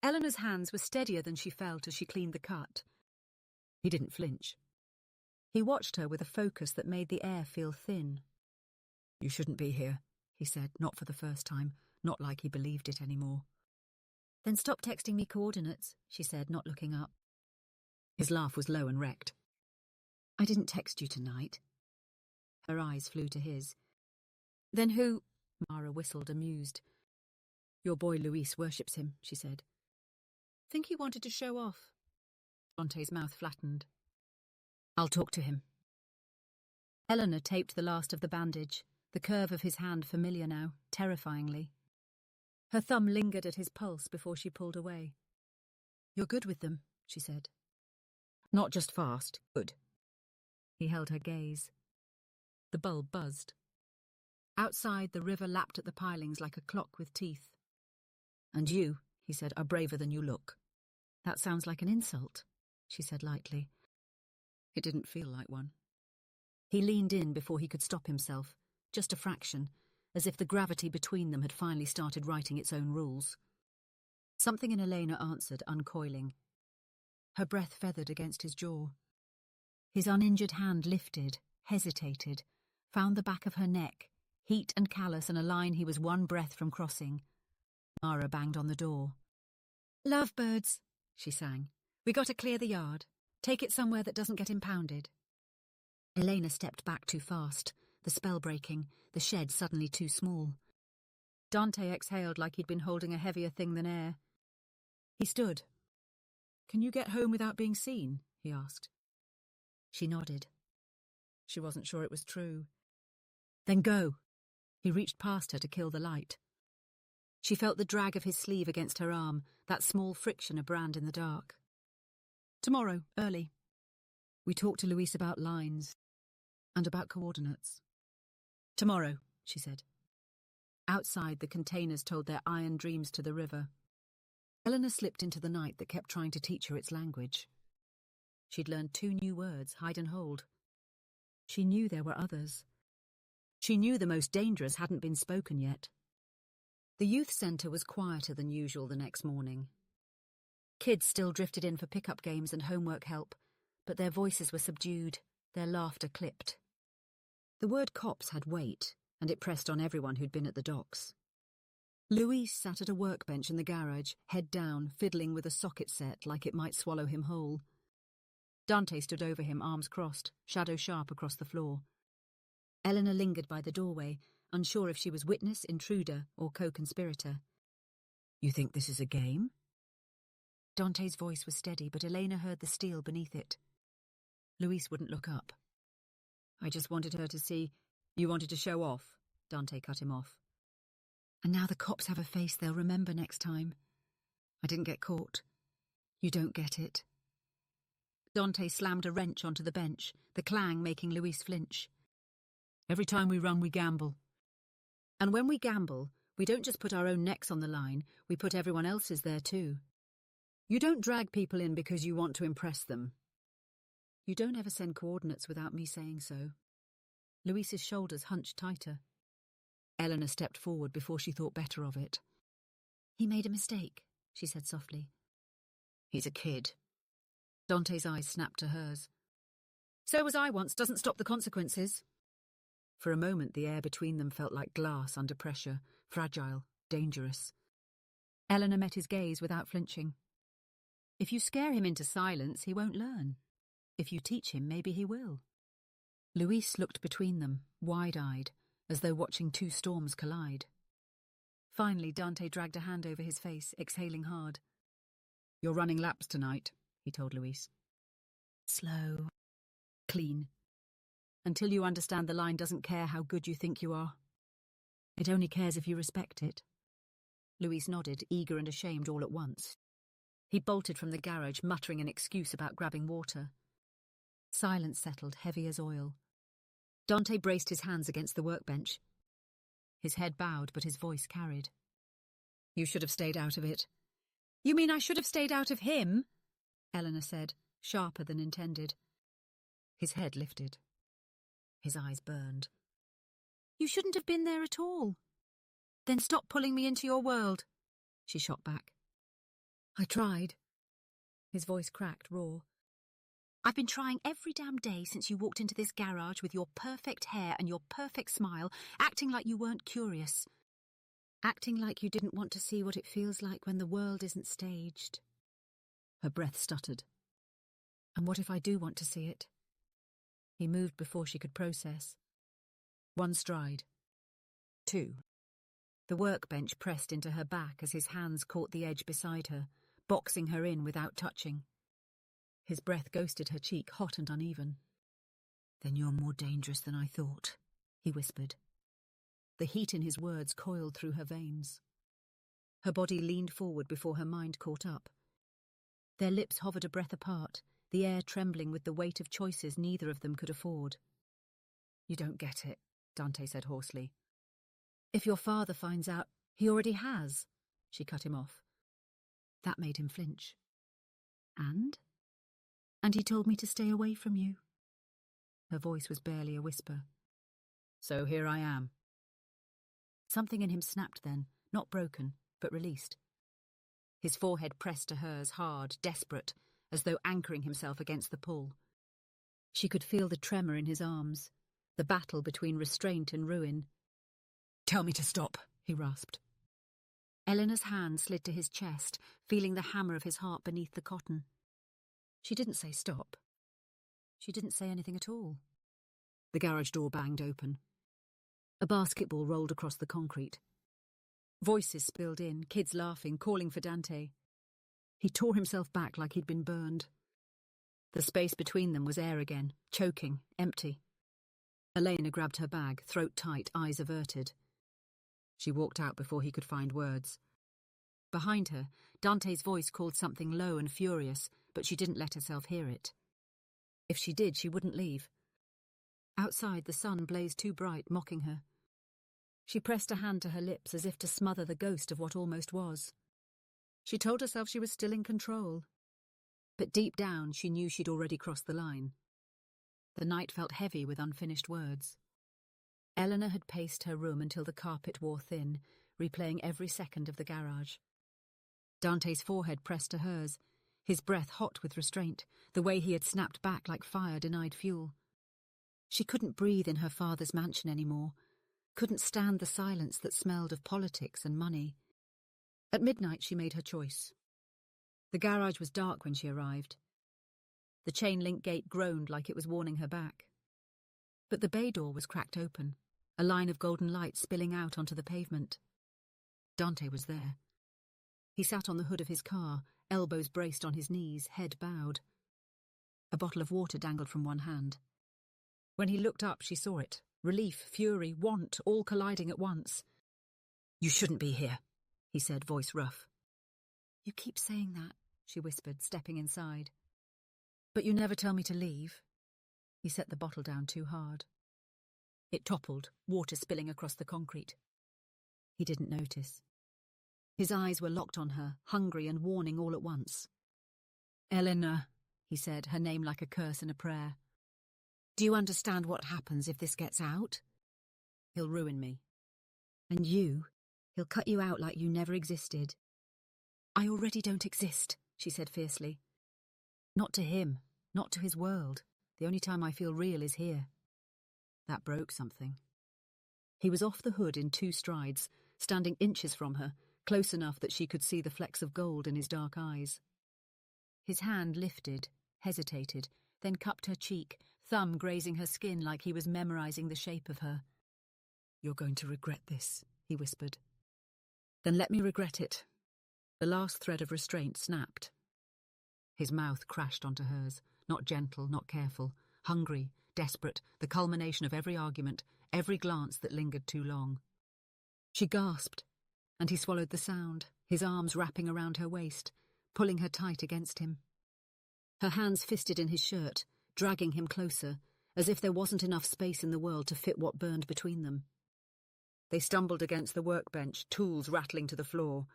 Eleanor's hands were steadier than she felt as she cleaned the cut. He didn't flinch. He watched her with a focus that made the air feel thin. You shouldn't be here, he said, not for the first time, not like he believed it anymore. Then stop texting me coordinates, she said, not looking up. His laugh was low and wrecked. I didn't text you tonight. Her eyes flew to his. Then who? Mara whistled, amused. Your boy Luis worships him, she said. Think he wanted to show off. Dante's mouth flattened. I'll talk to him. Eleanor taped the last of the bandage, the curve of his hand familiar now, terrifyingly. Her thumb lingered at his pulse before she pulled away. You're good with them, she said. Not just fast, good. He held her gaze. The bulb buzzed. Outside, the river lapped at the pilings like a clock with teeth. And you, he said, are braver than you look. That sounds like an insult, she said lightly. It didn't feel like one. He leaned in before he could stop himself, just a fraction, as if the gravity between them had finally started writing its own rules. Something in Elena answered, uncoiling. Her breath feathered against his jaw. His uninjured hand lifted, hesitated, found the back of her neck, heat and callous and a line he was one breath from crossing. Mara banged on the door. Lovebirds, she sang. We got to clear the yard. Take it somewhere that doesn't get impounded. Elena stepped back too fast, the spell breaking, the shed suddenly too small. Dante exhaled like he'd been holding a heavier thing than air. He stood. Can you get home without being seen? He asked. She nodded. She wasn't sure it was true. Then go. He reached past her to kill the light. She felt the drag of his sleeve against her arm, that small friction a brand in the dark. Tomorrow, early. We talked to Luis about lines and about coordinates. Tomorrow, she said. Outside, the containers told their iron dreams to the river. Eleanor slipped into the night that kept trying to teach her its language. She'd learned 2 new words, hide and hold. She knew there were others. She knew the most dangerous hadn't been spoken yet. The youth centre was quieter than usual the next morning. Kids still drifted in for pickup games and homework help, but their voices were subdued, their laughter clipped. The word cops had weight, and it pressed on everyone who'd been at the docks. Luis sat at a workbench in the garage, head down, fiddling with a socket set like it might swallow him whole. Dante stood over him, arms crossed, shadow sharp across the floor. Eleanor lingered by the doorway, unsure if she was witness, intruder, or co-conspirator. You think this is a game? Dante's voice was steady, but Elena heard the steel beneath it. Luis wouldn't look up. I just wanted her to see. You wanted to show off, Dante cut him off. And now the cops have a face they'll remember next time. I didn't get caught. You don't get it. Dante slammed a wrench onto the bench, the clang making Luis flinch. Every time we run, we gamble. And when we gamble, we don't just put our own necks on the line, we put everyone else's there too. You don't drag people in because you want to impress them. You don't ever send coordinates without me saying so. Luis's shoulders hunched tighter. Eleanor stepped forward before she thought better of it. He made a mistake, she said softly. He's a kid. Dante's eyes snapped to hers. So was I once, doesn't stop the consequences. For a moment, the air between them felt like glass under pressure, fragile, dangerous. Eleanor met his gaze without flinching. If you scare him into silence, he won't learn. If you teach him, maybe he will. Luis looked between them, wide-eyed, as though watching 2 storms collide. Finally, Dante dragged a hand over his face, exhaling hard. You're running laps tonight, he told Luis. Slow. Clean. Until you understand the line doesn't care how good you think you are. It only cares if you respect it. Luis nodded, eager and ashamed all at once. He bolted from the garage, muttering an excuse about grabbing water. Silence settled, heavy as oil. Dante braced his hands against the workbench. His head bowed, but his voice carried. You should have stayed out of it. You mean I should have stayed out of him? Eleanor said, sharper than intended. His head lifted. His eyes burned. You shouldn't have been there at all. Then stop pulling me into your world, she shot back. I tried. His voice cracked, raw. I've been trying every damn day since you walked into this garage with your perfect hair and your perfect smile, acting like you weren't curious. Acting like you didn't want to see what it feels like when the world isn't staged. Her breath stuttered. And what if I do want to see it? He moved before she could process. 1 stride. 2. The workbench pressed into her back as his hands caught the edge beside her, boxing her in without touching. His breath ghosted her cheek, hot and uneven. "Then you're more dangerous than I thought," he whispered. The heat in his words coiled through her veins. Her body leaned forward before her mind caught up. Their lips hovered a breath apart, the air trembling with the weight of choices neither of them could afford. "You don't get it," Dante said hoarsely. "If your father finds out, he already has," she cut him off. That made him flinch. "And he told me to stay away from you." Her voice was barely a whisper. "So here I am." Something in him snapped then, not broken, but released. His forehead pressed to hers, hard, desperate, as though anchoring himself against the pull. She could feel the tremor in his arms, the battle between restraint and ruin. "Tell me to stop," he rasped. Eleanor's hand slid to his chest, feeling the hammer of his heart beneath the cotton. She didn't say stop. She didn't say anything at all. The garage door banged open. A basketball rolled across the concrete. Voices spilled in, kids laughing, calling for Dante. He tore himself back like he'd been burned. The space between them was air again, choking, empty. Elena grabbed her bag, throat tight, eyes averted. She walked out before he could find words. Behind her, Dante's voice called something low and furious, but she didn't let herself hear it. If she did, she wouldn't leave. Outside, the sun blazed too bright, mocking her. She pressed a hand to her lips as if to smother the ghost of what almost was. She told herself she was still in control. But deep down, she knew she'd already crossed the line. The night felt heavy with unfinished words. Eleanor had paced her room until the carpet wore thin, replaying every second of the garage. Dante's forehead pressed to hers, his breath hot with restraint, the way he had snapped back like fire denied fuel. She couldn't breathe in her father's mansion anymore, couldn't stand the silence that smelled of politics and money. At midnight she made her choice. The garage was dark when she arrived. The chain-link gate groaned like it was warning her back. But the bay door was cracked open, a line of golden light spilling out onto the pavement. Dante was there. He sat on the hood of his car, elbows braced on his knees, head bowed. A bottle of water dangled from one hand. When he looked up, she saw it. Relief, fury, want, all colliding at once. "You shouldn't be here," he said, voice rough. "You keep saying that," she whispered, stepping inside. "But you never tell me to leave." He set the bottle down too hard. It toppled, water spilling across the concrete. He didn't notice. His eyes were locked on her, hungry and warning all at once. "Eleanor," he said, her name like a curse in a prayer. "Do you understand what happens if this gets out? He'll ruin me. And you, he'll cut you out like you never existed." "I already don't exist," she said fiercely. "Not to him, not to his world. The only time I feel real is here." That broke something. He was off the hood in 2 strides, standing inches from her, close enough that she could see the flecks of gold in his dark eyes. His hand lifted, hesitated, then cupped her cheek, thumb grazing her skin like he was memorizing the shape of her. "You're going to regret this," he whispered. "Then let me regret it." The last thread of restraint snapped. His mouth crashed onto hers, not gentle, not careful, hungry, desperate, the culmination of every argument, every glance that lingered too long. She gasped, and he swallowed the sound, his arms wrapping around her waist, pulling her tight against him. Her hands fisted in his shirt, dragging him closer, as if there wasn't enough space in the world to fit what burned between them. They stumbled against the workbench, tools rattling to the floor.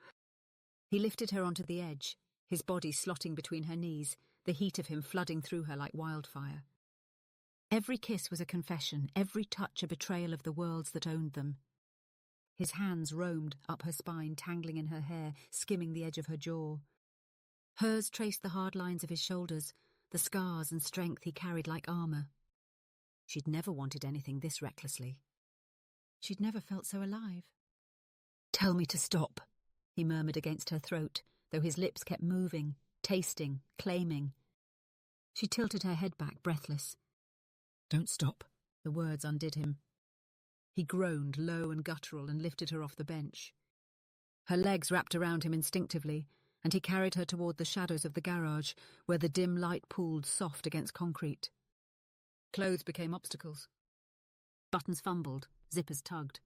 He lifted her onto the edge, his body slotting between her knees, the heat of him flooding through her like wildfire. Every kiss was a confession, every touch a betrayal of the worlds that owned them. His hands roamed up her spine, tangling in her hair, skimming the edge of her jaw. Hers traced the hard lines of his shoulders, the scars and strength he carried like armour. She'd never wanted anything this recklessly. She'd never felt so alive. "Tell me to stop," he murmured against her throat, though his lips kept moving, tasting, claiming. She tilted her head back, breathless. "Don't stop." The words undid him. He groaned, low and guttural, and lifted her off the bench. Her legs wrapped around him instinctively, and he carried her toward the shadows of the garage, where the dim light pooled soft against concrete. Clothes became obstacles. Buttons fumbled, zippers tugged.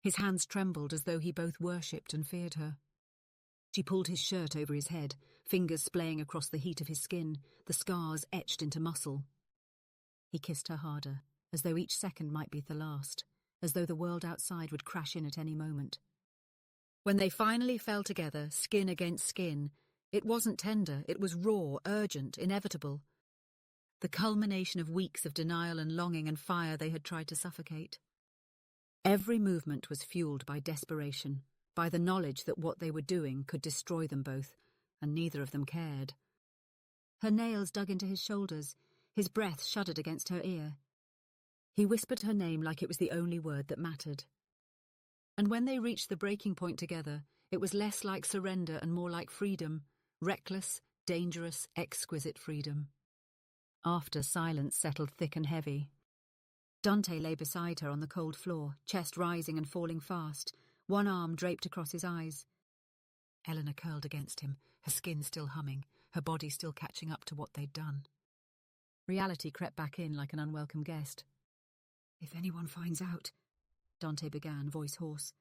His hands trembled as though he both worshipped and feared her. She pulled his shirt over his head, fingers splaying across the heat of his skin, the scars etched into muscle. He kissed her harder, as though each second might be the last, as though the world outside would crash in at any moment. When they finally fell together, skin against skin, it wasn't tender, it was raw, urgent, inevitable. The culmination of weeks of denial and longing and fire they had tried to suffocate. Every movement was fueled by desperation, by the knowledge that what they were doing could destroy them both, and neither of them cared. Her nails dug into his shoulders, his breath shuddered against her ear. He whispered her name like it was the only word that mattered. And when they reached the breaking point together, it was less like surrender and more like freedom, reckless, dangerous, exquisite freedom. After, silence settled thick and heavy. Dante lay beside her on the cold floor, chest rising and falling fast, one arm draped across his eyes. Eleanor curled against him, her skin still humming, her body still catching up to what they'd done. Reality crept back in like an unwelcome guest. "If anyone finds out," Dante began, voice hoarse.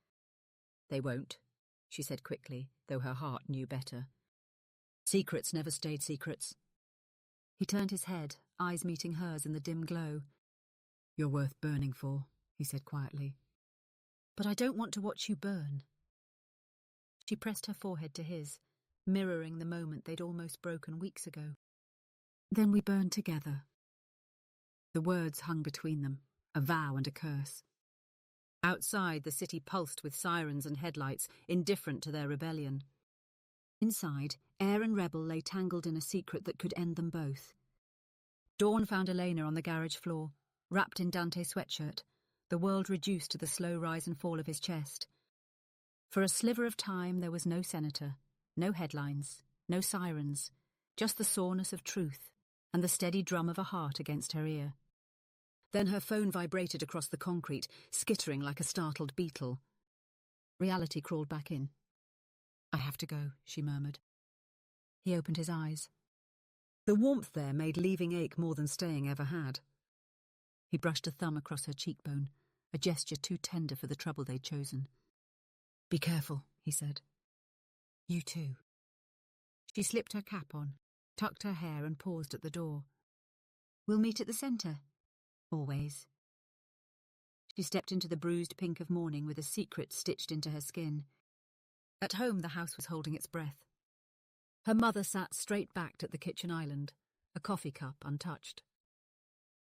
"They won't," she said quickly, though her heart knew better. Secrets never stayed secrets. He turned his head, eyes meeting hers in the dim glow. "You're worth burning for," he said quietly. "But I don't want to watch you burn." She pressed her forehead to his, mirroring the moment they'd almost broken weeks ago. "Then we burn together." The words hung between them, a vow and a curse. Outside, the city pulsed with sirens and headlights, indifferent to their rebellion. Inside, Heir and Rebel lay tangled in a secret that could end them both. Dawn found Elena on the garage floor, wrapped in Dante's sweatshirt, the world reduced to the slow rise and fall of his chest. For a sliver of time there was no senator, no headlines, no sirens, just the soreness of truth and the steady drum of a heart against her ear. Then her phone vibrated across the concrete, skittering like a startled beetle. Reality crawled back in. "I have to go," she murmured. He opened his eyes. The warmth there made leaving ache more than staying ever had. He brushed a thumb across her cheekbone, a gesture too tender for the trouble they'd chosen. "Be careful," he said. "You too." She slipped her cap on, tucked her hair and paused at the door. "We'll meet at the centre." "Always." She stepped into the bruised pink of morning with a secret stitched into her skin. At home, the house was holding its breath. Her mother sat straight-backed at the kitchen island, a coffee cup untouched.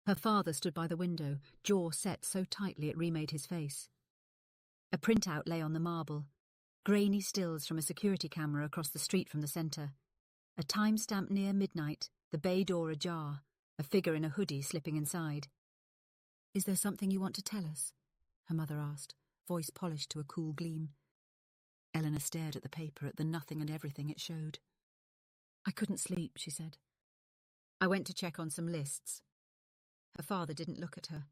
Her father stood by the window, jaw set so tightly it remade his face. A printout lay on the marble, grainy stills from a security camera across the street from the centre. A timestamp near midnight, the bay door ajar, a figure in a hoodie slipping inside. "Is there something you want to tell us?" her mother asked, voice polished to a cool gleam. Eleanor stared at the paper, at the nothing and everything it showed. "I couldn't sleep," she said. "I went to check on some lists." Her father didn't look at her.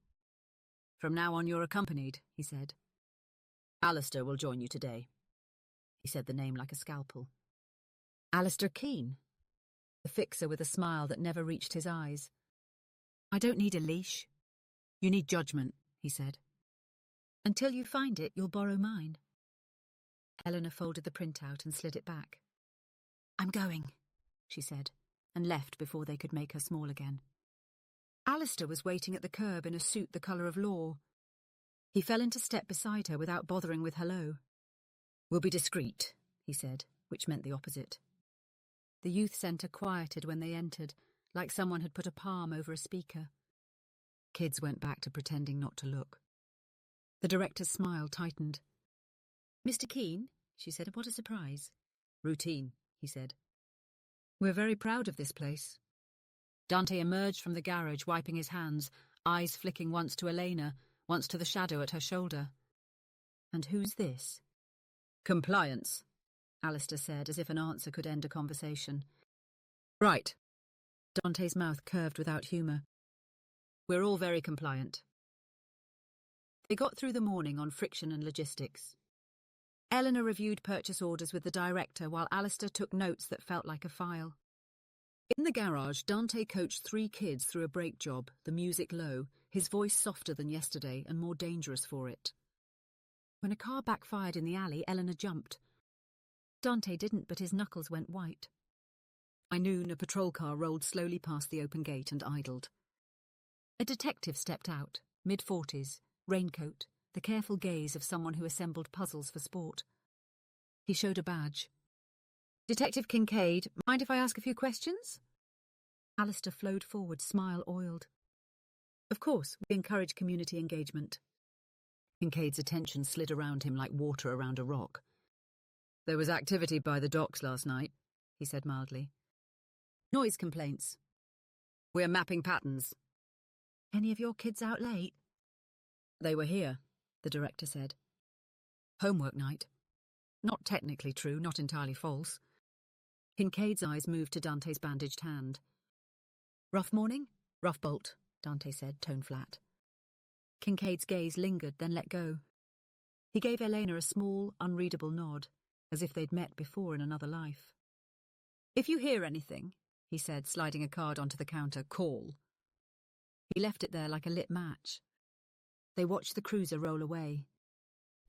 "From now on you're accompanied," he said. "Alistair will join you today." He said the name like a scalpel. "Alistair Keane?" The fixer with a smile that never reached his eyes. "I don't need a leash." "You need judgment," he said. "Until you find it, you'll borrow mine." Eleanor folded the printout and slid it back. "I'm going," she said, and left before they could make her small again. Alistair was waiting at the curb in a suit the colour of law. He fell into step beside her without bothering with hello. "We'll be discreet," he said, which meant the opposite. The youth centre quieted when they entered, like someone had put a palm over a speaker. Kids went back to pretending not to look. The director's smile tightened. "Mr. Keane," she said, "what a surprise." "Routine," he said. "We're very proud of this place." Dante emerged from the garage, wiping his hands, eyes flicking once to Elena, once to the shadow at her shoulder. "And who's this?" "Compliance," Alistair said, as if an answer could end a conversation. "Right." Dante's mouth curved without humour. "We're all very compliant." They got through the morning on friction and logistics. Eleanor reviewed purchase orders with the director while Alistair took notes that felt like a file. In the garage, Dante coached 3 kids through a brake job, the music low, his voice softer than yesterday and more dangerous for it. When a car backfired in the alley, Eleanor jumped. Dante didn't, but his knuckles went white. By noon, a patrol car rolled slowly past the open gate and idled. A detective stepped out, mid-40s, raincoat, the careful gaze of someone who assembled puzzles for sport. He showed a badge. "Detective Kincaid, mind if I ask a few questions?" Alistair flowed forward, smile oiled. "Of course, we encourage community engagement." Kincaid's attention slid around him like water around a rock. "There was activity by the docks last night," he said mildly. "Noise complaints." "We're mapping patterns." "Any of your kids out late?" "They were here," the director said. "Homework night." Not technically true, not entirely false. Kincaid's eyes moved to Dante's bandaged hand. "Rough morning?" "Rough bolt," Dante said, tone flat. Kincaid's gaze lingered, then let go. He gave Elena a small, unreadable nod, as if they'd met before in another life. "If you hear anything," he said, sliding a card onto the counter, "call." He left it there like a lit match. They watched the cruiser roll away.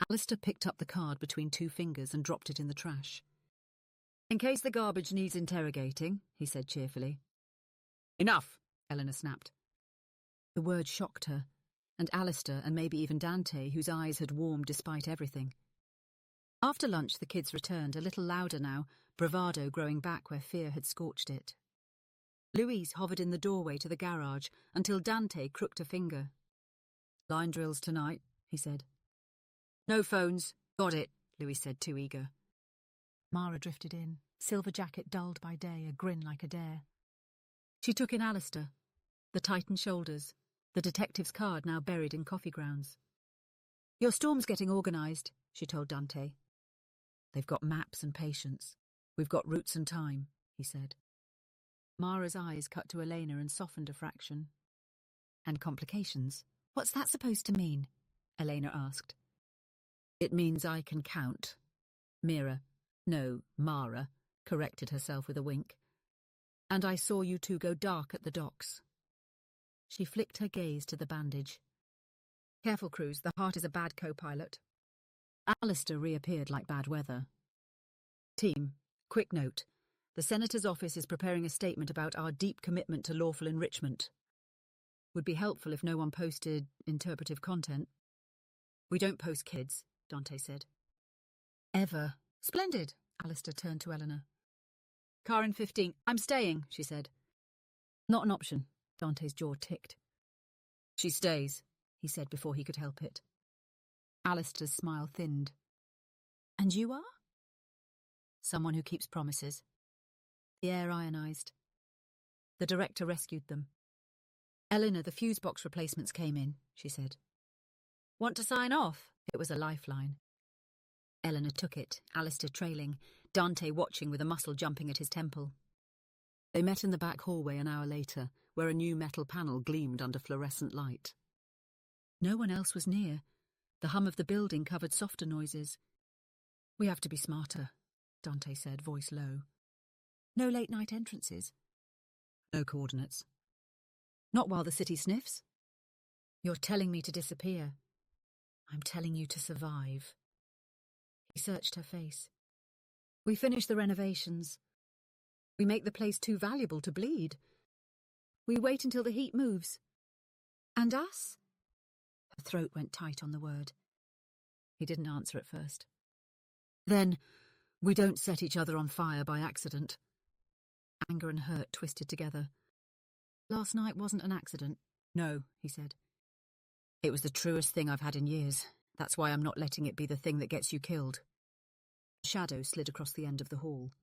Alistair picked up the card between 2 fingers and dropped it in the trash. "In case the garbage needs interrogating," he said cheerfully. "Enough," Eleanor snapped. The word shocked her, and Alistair and maybe even Dante, whose eyes had warmed despite everything. After lunch, the kids returned, a little louder now, bravado growing back where fear had scorched it. Louise hovered in the doorway to the garage until Dante crooked a finger. "Line drills tonight," he said. "No phones. Got it," Louise said, too eager. Mara drifted in, silver jacket dulled by day, a grin like a dare. She took in Alistair, the tightened shoulders, the detective's card now buried in coffee grounds. "Your storm's getting organised," she told Dante. "They've got maps and patience. We've got routes and time," he said. Mara's eyes cut to Elena and softened a fraction. "And complications? What's that supposed to mean?" Elena asked. "It means I can count." Mara, corrected herself with a wink. "And I saw you 2 go dark at the docks." She flicked her gaze to the bandage. "Careful, Cruz, the heart is a bad co-pilot." Alistair reappeared like bad weather. "Team, quick note. The Senator's office is preparing a statement about our deep commitment to lawful enrichment. Would be helpful if no one posted interpretive content." "We don't post kids," Dante said. "Ever." "Splendid," Alistair turned to Eleanor. "Car in 15. I'm staying," she said. "Not an option," Dante's jaw ticked. "She stays," he said before he could help it. Alistair's smile thinned. "And you are?" "Someone who keeps promises." The air ionized. The director rescued them. "Eleanor, the fuse box replacements came in," she said. "Want to sign off?" It was a lifeline. Eleanor took it, Alistair trailing, Dante watching with a muscle jumping at his temple. They met in the back hallway an hour later, where a new metal panel gleamed under fluorescent light. No one else was near. The hum of the building covered softer noises. "We have to be smarter," Dante said, voice low. "No late-night entrances?" "No coordinates." "Not while the city sniffs?" "You're telling me to disappear." "I'm telling you to survive." He searched her face. "We finish the renovations. We make the place too valuable to bleed. We wait until the heat moves. And us?" Her throat went tight on the word. He didn't answer at first. "Then we don't set each other on fire by accident." Anger and hurt twisted together. "Last night wasn't an accident." "No," he said. "It was the truest thing I've had in years. That's why I'm not letting it be the thing that gets you killed." A shadow slid across the end of the hall.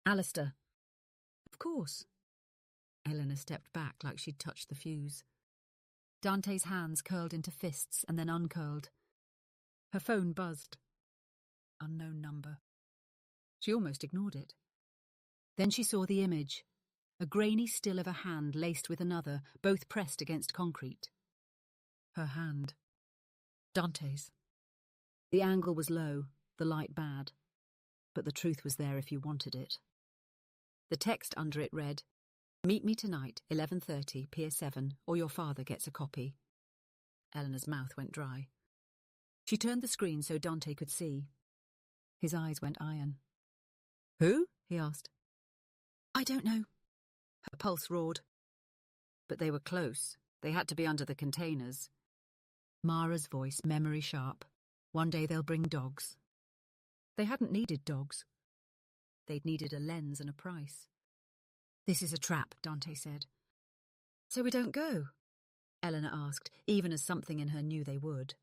"Alistair." "Of course." Eleanor stepped back like she'd touched the fuse. Dante's hands curled into fists and then uncurled. Her phone buzzed. Unknown number. She almost ignored it. Then she saw the image, a grainy still of a hand laced with another, both pressed against concrete. Her hand. Dante's. The angle was low, the light bad, but the truth was there if you wanted it. The text under it read, "Meet me tonight, 11:30, Pier 7, or your father gets a copy." Eleanor's mouth went dry. She turned the screen so Dante could see. His eyes went iron. "Who?" he asked. "I don't know." Her pulse roared. But they were close. They had to be under the containers. Mara's voice, memory sharp. One day they'll bring dogs. They hadn't needed dogs. They'd needed a lens and a price. "This is a trap," Dante said. "So we don't go?" Eleanor asked, even as something in her knew they would.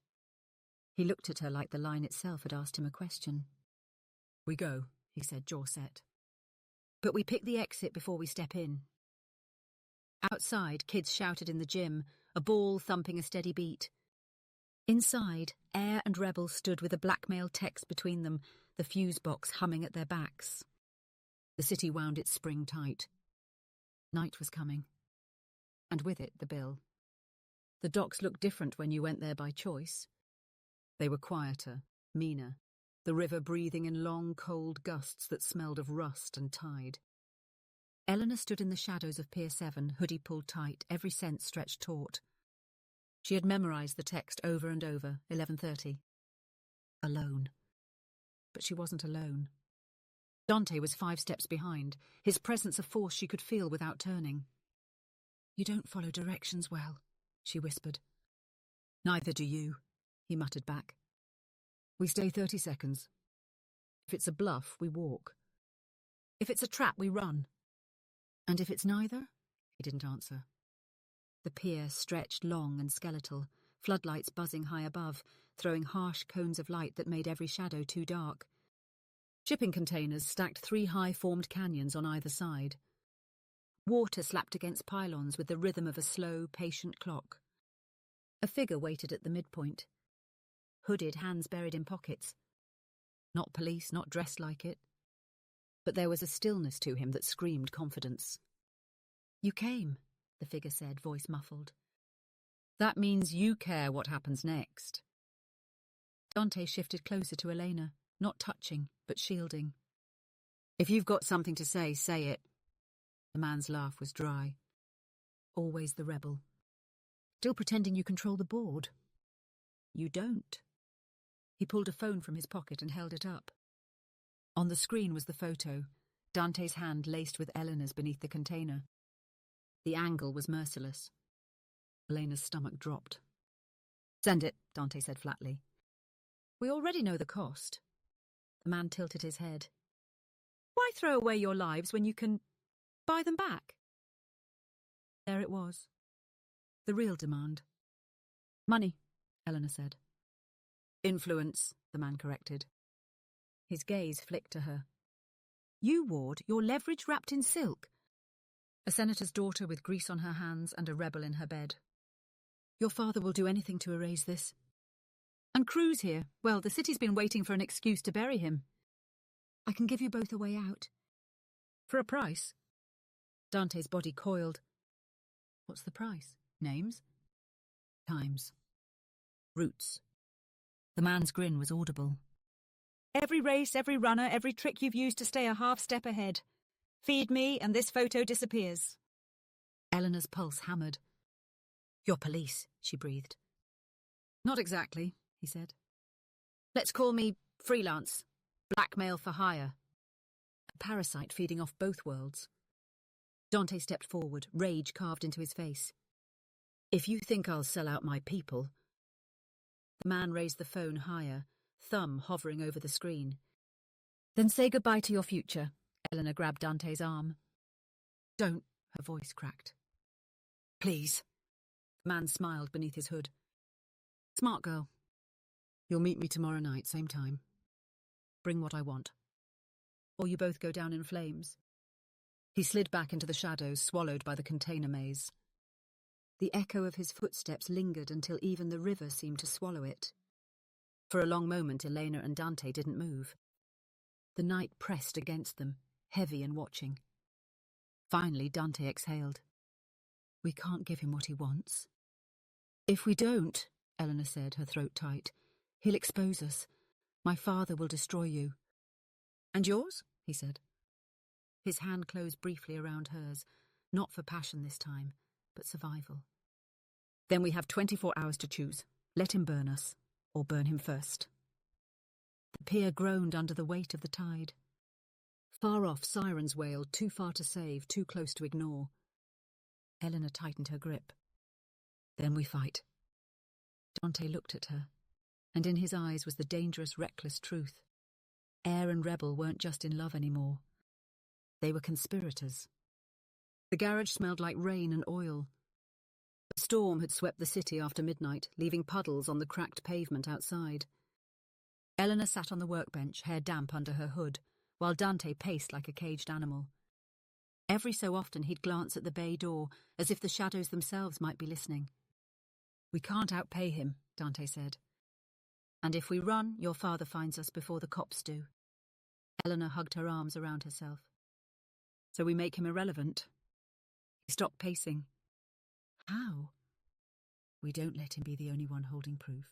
He looked at her like the line itself had asked him a question. "We go," he said, jaw set. "But we pick the exit before we step in." Outside, kids shouted in the gym, a ball thumping a steady beat. Inside, Heir and Rebel stood with a blackmail text between them, the fuse box humming at their backs. The city wound its spring tight. Night was coming. And with it, the bill. The docks looked different when you went there by choice. They were quieter, meaner, the river breathing in long, cold gusts that smelled of rust and tide. Eleanor stood in the shadows of Pier 7, hoodie pulled tight, every sense stretched taut. She had memorized the text over and over, 11:30. Alone. But she wasn't alone. Dante was 5 steps behind, his presence a force she could feel without turning. "You don't follow directions well," she whispered. "Neither do you," he muttered back. "We stay 30 seconds. If it's a bluff, we walk. If it's a trap, we run. And if it's neither?" He didn't answer. The pier stretched long and skeletal, floodlights buzzing high above, throwing harsh cones of light that made every shadow too dark. Shipping containers stacked 3 high-formed canyons on either side. Water slapped against pylons with the rhythm of a slow, patient clock. A figure waited at the midpoint. Hooded, hands buried in pockets. Not police, not dressed like it. But there was a stillness to him that screamed confidence. "You came," the figure said, voice muffled. "That means you care what happens next." Dante shifted closer to Elena, not touching, but shielding. "If you've got something to say, say it." The man's laugh was dry. "Always the rebel. Still pretending you control the board." "You don't." He pulled a phone from his pocket and held it up. On the screen was the photo, Dante's hand laced with Eleanor's beneath the container. The angle was merciless. Elena's stomach dropped. "Send it," Dante said flatly. "We already know the cost." The man tilted his head. "Why throw away your lives when you can buy them back?" There it was. The real demand. "Money," Eleanor said. "Influence," the man corrected. His gaze flicked to her. "You, Ward, your leverage wrapped in silk." A senator's daughter with grease on her hands and a rebel in her bed. "Your father will do anything to erase this." "And Cruz here. Well, the city's been waiting for an excuse to bury him." "I can give you both a way out." "For a price?" Dante's body coiled. "What's the price? Names?" "Times. Roots." The man's grin was audible. "Every race, every runner, every trick you've used to stay a half step ahead. Feed me and this photo disappears." Eleanor's pulse hammered. "You're police," she breathed. "Not exactly," he said. "Let's call me freelance. Blackmail for hire." A parasite feeding off both worlds. Dante stepped forward, rage carved into his face. "If you think I'll sell out my people..." The man raised the phone higher, thumb hovering over the screen. "Then say goodbye to your future." Eleanor grabbed Dante's arm. "Don't," her voice cracked. "Please." The man smiled beneath his hood. "Smart girl. You'll meet me tomorrow night, same time. Bring what I want. Or you both go down in flames." He slid back into the shadows, swallowed by the container maze. The echo of his footsteps lingered until even the river seemed to swallow it. For a long moment, Elena and Dante didn't move. The night pressed against them, heavy and watching. Finally, Dante exhaled. "We can't give him what he wants." "If we don't," Eleanor said, her throat tight, "he'll expose us. My father will destroy you. And yours? He said. His hand closed briefly around hers, not for passion this time, but survival. Then we have 24 hours to choose. Let him burn us, or burn him first. The pier groaned under the weight of the tide. Far off, sirens wailed, too far to save, too close to ignore. Eleanor tightened her grip. Then we fight. Dante looked at her, and in his eyes was the dangerous, reckless truth. Heir and rebel weren't just in love anymore. They were conspirators. The garage smelled like rain and oil. A storm had swept the city after midnight, leaving puddles on the cracked pavement outside. Eleanor sat on the workbench, hair damp under her hood, while Dante paced like a caged animal. Every so often he'd glance at the bay door, as if the shadows themselves might be listening. We can't outpay him, Dante said. And if we run, your father finds us before the cops do. Eleanor hugged her arms around herself. So we make him irrelevant. He stopped pacing. How? We don't let him be the only one holding proof.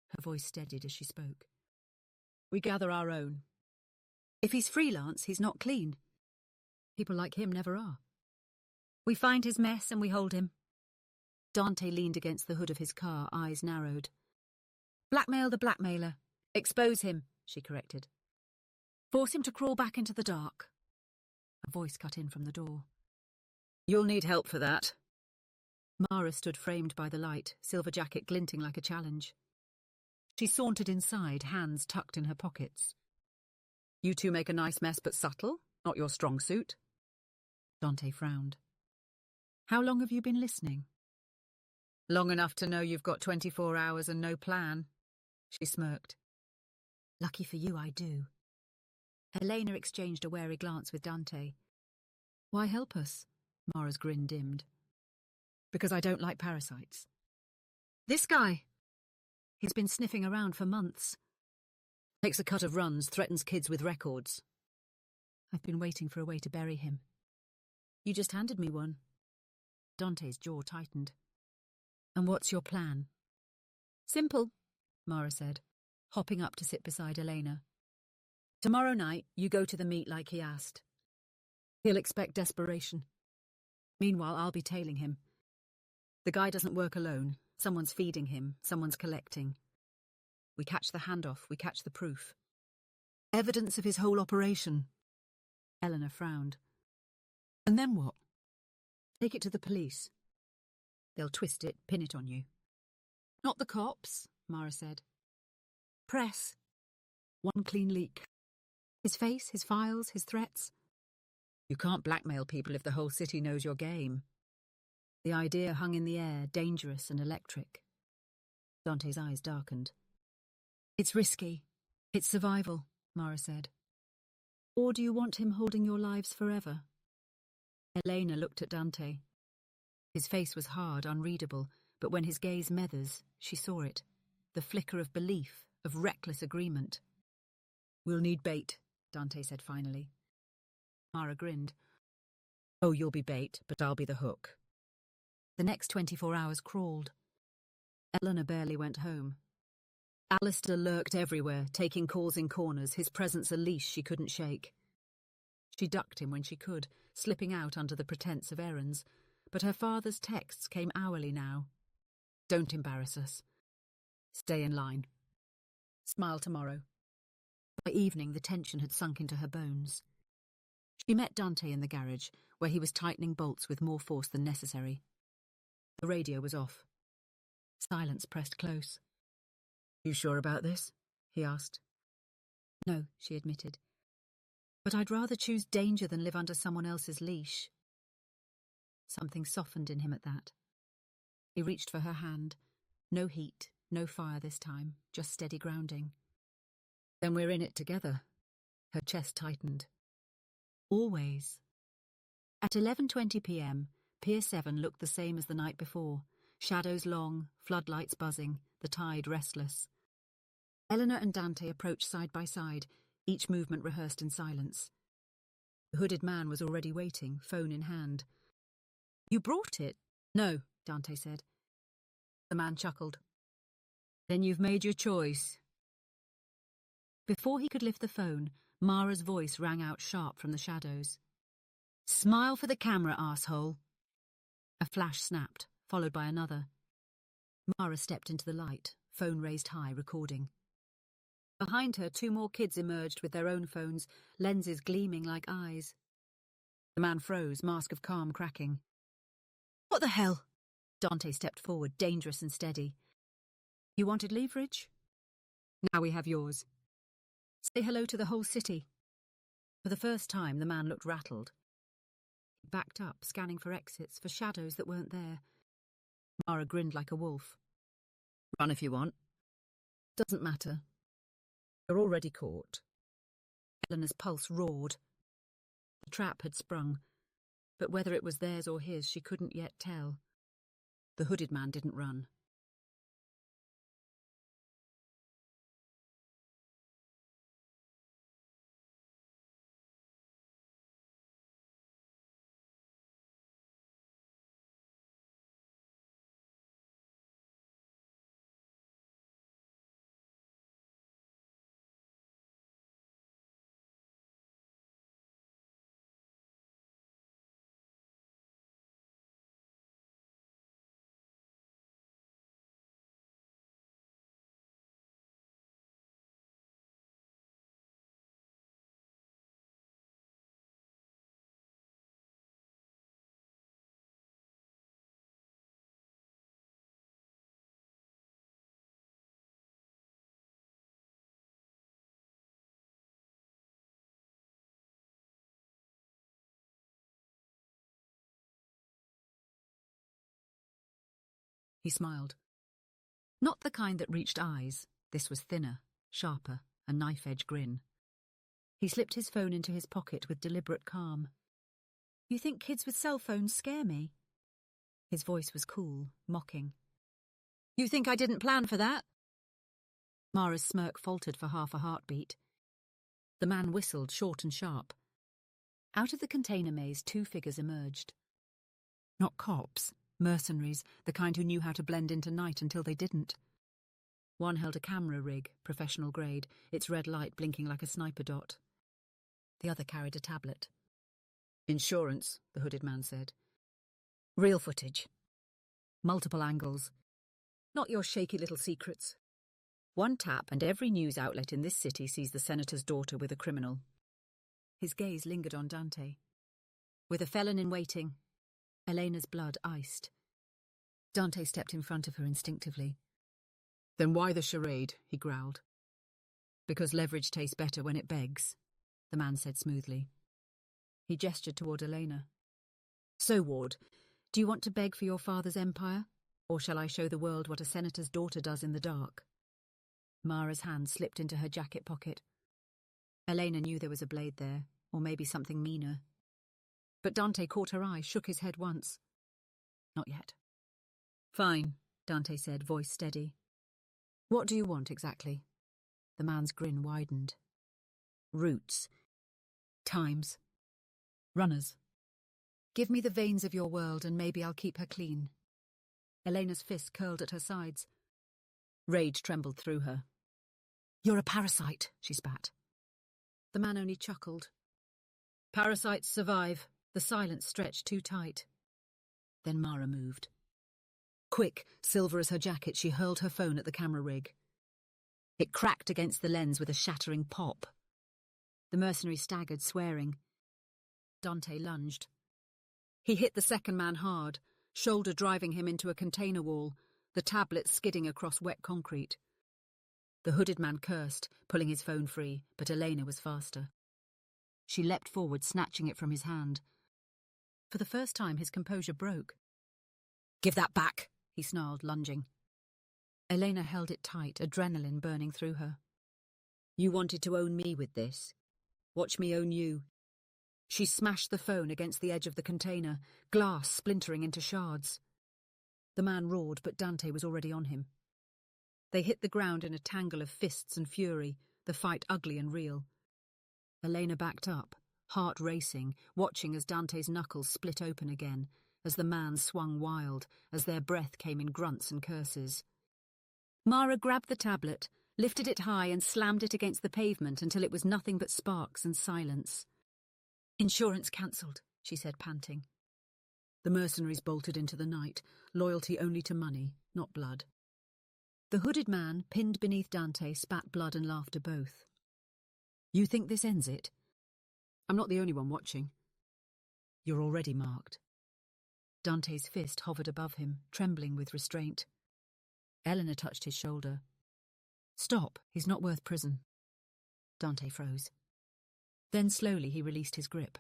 Her voice steadied as she spoke. We gather our own. If he's freelance, he's not clean. People like him never are. We find his mess and we hold him. Dante leaned against the hood of his car, eyes narrowed. Blackmail the blackmailer. Expose him, she corrected. Force him to crawl back into the dark. A voice cut in from the door. You'll need help for that. Mara stood framed by the light, silver jacket glinting like a challenge. She sauntered inside, hands tucked in her pockets. You two make a nice mess, but subtle, not your strong suit. Dante frowned. How long have you been listening? Long enough to know you've got 24 hours and no plan. She smirked. Lucky for you, I do. Helena exchanged a wary glance with Dante. Why help us? Mara's grin dimmed. Because I don't like parasites. This guy. He's been sniffing around for months. Makes a cut of runs, threatens kids with records. I've been waiting for a way to bury him. You just handed me one. Dante's jaw tightened. And what's your plan? Simple, Mara said, hopping up to sit beside Elena. Tomorrow night, you go to the meet like he asked. He'll expect desperation. Meanwhile, I'll be tailing him. The guy doesn't work alone. Someone's feeding him, someone's collecting. We catch the handoff, we catch the proof. Evidence of his whole operation. Eleanor frowned. And then what? Take it to the police. They'll twist it, pin it on you. Not the cops, Mara said. Press. One clean leak. His face, his files, his threats. You can't blackmail people if the whole city knows your game. The idea hung in the air, dangerous and electric. Dante's eyes darkened. It's risky. It's survival, Mara said. Or do you want him holding your lives forever? Elena looked at Dante. His face was hard, unreadable, but when his gaze methers, she saw it. The flicker of belief, of reckless agreement. We'll need bait, Dante said finally. Mara grinned. Oh, you'll be bait, but I'll be the hook. The next 24 hours crawled. Eleanor barely went home. Alistair lurked everywhere, taking calls in corners, his presence a leash she couldn't shake. She ducked him when she could, slipping out under the pretense of errands, but her father's texts came hourly now. Don't embarrass us. Stay in line. Smile tomorrow. By evening, the tension had sunk into her bones. She met Dante in the garage, where he was tightening bolts with more force than necessary. The radio was off. Silence pressed close. You sure about this? He asked. No, she admitted. But I'd rather choose danger than live under someone else's leash. Something softened in him at that. He reached for her hand. No heat, no fire this time, just steady grounding. Then we're in it together. Her chest tightened. Always. At 11:20 p.m, Pier 7 looked the same as the night before. Shadows long, floodlights buzzing, the tide restless. Eleanor and Dante approached side by side, each movement rehearsed in silence. The hooded man was already waiting, phone in hand. You brought it? No, Dante said. The man chuckled. Then you've made your choice. Before he could lift the phone, Mara's voice rang out sharp from the shadows. "Smile for the camera, arsehole." A flash snapped, followed by another. Mara stepped into the light, phone raised high, recording. Behind her, 2 more kids emerged with their own phones, lenses gleaming like eyes. The man froze, mask of calm cracking. "What the hell?" Dante stepped forward, dangerous and steady. "You wanted leverage? Now we have yours. Say hello to the whole city." For the first time, the man looked rattled. He backed up, scanning for exits, for shadows that weren't there. Mara grinned like a wolf. "Run if you want. Doesn't matter. You're already caught." Eleanor's pulse roared. The trap had sprung, but whether it was theirs or his, she couldn't yet tell. The hooded man didn't run. He smiled. Not the kind that reached eyes. This was thinner, sharper, a knife-edge grin. He slipped his phone into his pocket with deliberate calm. "You think kids with cell phones scare me?" His voice was cool, mocking. "You think I didn't plan for that?" Mara's smirk faltered for half a heartbeat. The man whistled, short and sharp. Out of the container maze, 2 figures emerged. Not cops, mercenaries, the kind who knew how to blend into night until they didn't. One held a camera rig, professional grade, its red light blinking like a sniper dot. The other carried a tablet. "Insurance," the hooded man said. "Real footage. Multiple angles. Not your shaky little secrets. One tap and every news outlet in this city sees the senator's daughter with a criminal." His gaze lingered on Dante. With a felon in waiting, Elena's blood iced. Dante stepped in front of her instinctively. "Then why the charade?" he growled. "Because leverage tastes better when it begs," the man said smoothly. He gestured toward Elena. "So, Ward, do you want to beg for your father's empire, or shall I show the world what a senator's daughter does in the dark?" Mara's hand slipped into her jacket pocket. Elena knew there was a blade there, or maybe something meaner. But Dante caught her eye, shook his head once. "Not yet." "Fine," Dante said, voice steady. "What do you want exactly?" The man's grin widened. "Routes. Times. Runners. Give me the veins of your world and maybe I'll keep her clean." Elena's fist curled at her sides. Rage trembled through her. "You're a parasite," she spat. The man only chuckled. "Parasites survive." The silence stretched too tight. Then Mara moved. Quick, silver as her jacket, she hurled her phone at the camera rig. It cracked against the lens with a shattering pop. The mercenary staggered, swearing. Dante lunged. He hit the second man hard, shoulder driving him into a container wall, the tablet skidding across wet concrete. The hooded man cursed, pulling his phone free, but Elena was faster. She leapt forward, snatching it from his hand. For the first time, his composure broke. "Give that back," he snarled, lunging. Elena held it tight, adrenaline burning through her. "You wanted to own me with this. Watch me own you." She smashed the phone against the edge of the container, glass splintering into shards. The man roared, but Dante was already on him. They hit the ground in a tangle of fists and fury, the fight ugly and real. Elena backed up, heart racing, watching as Dante's knuckles split open again, as the man swung wild, as their breath came in grunts and curses. Mara grabbed the tablet, lifted it high and slammed it against the pavement until it was nothing but sparks and silence. "Insurance cancelled," she said, panting. The mercenaries bolted into the night, loyalty only to money, not blood. The hooded man, pinned beneath Dante, spat blood and laughter both. "You think this ends it? I'm not the only one watching. You're already marked." Dante's fist hovered above him, trembling with restraint. Eleanor touched his shoulder. "Stop, he's not worth prison." Dante froze. Then slowly he released his grip.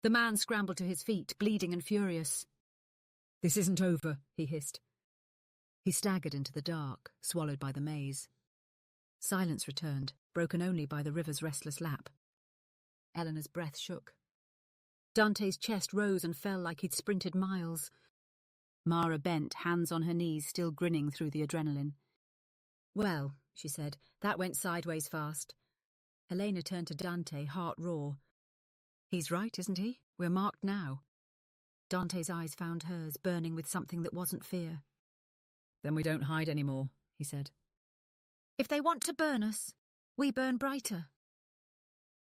The man scrambled to his feet, bleeding and furious. "This isn't over," he hissed. He staggered into the dark, swallowed by the maze. Silence returned, broken only by the river's restless lap. Eleanor's breath shook. Dante's chest rose and fell like he'd sprinted miles. Mara bent, hands on her knees, still grinning through the adrenaline. "Well," she said, "that went sideways fast." Elena turned to Dante, heart raw. "He's right, isn't he? We're marked now." Dante's eyes found hers, burning with something that wasn't fear. "Then we don't hide anymore," he said. "If they want to burn us, we burn brighter."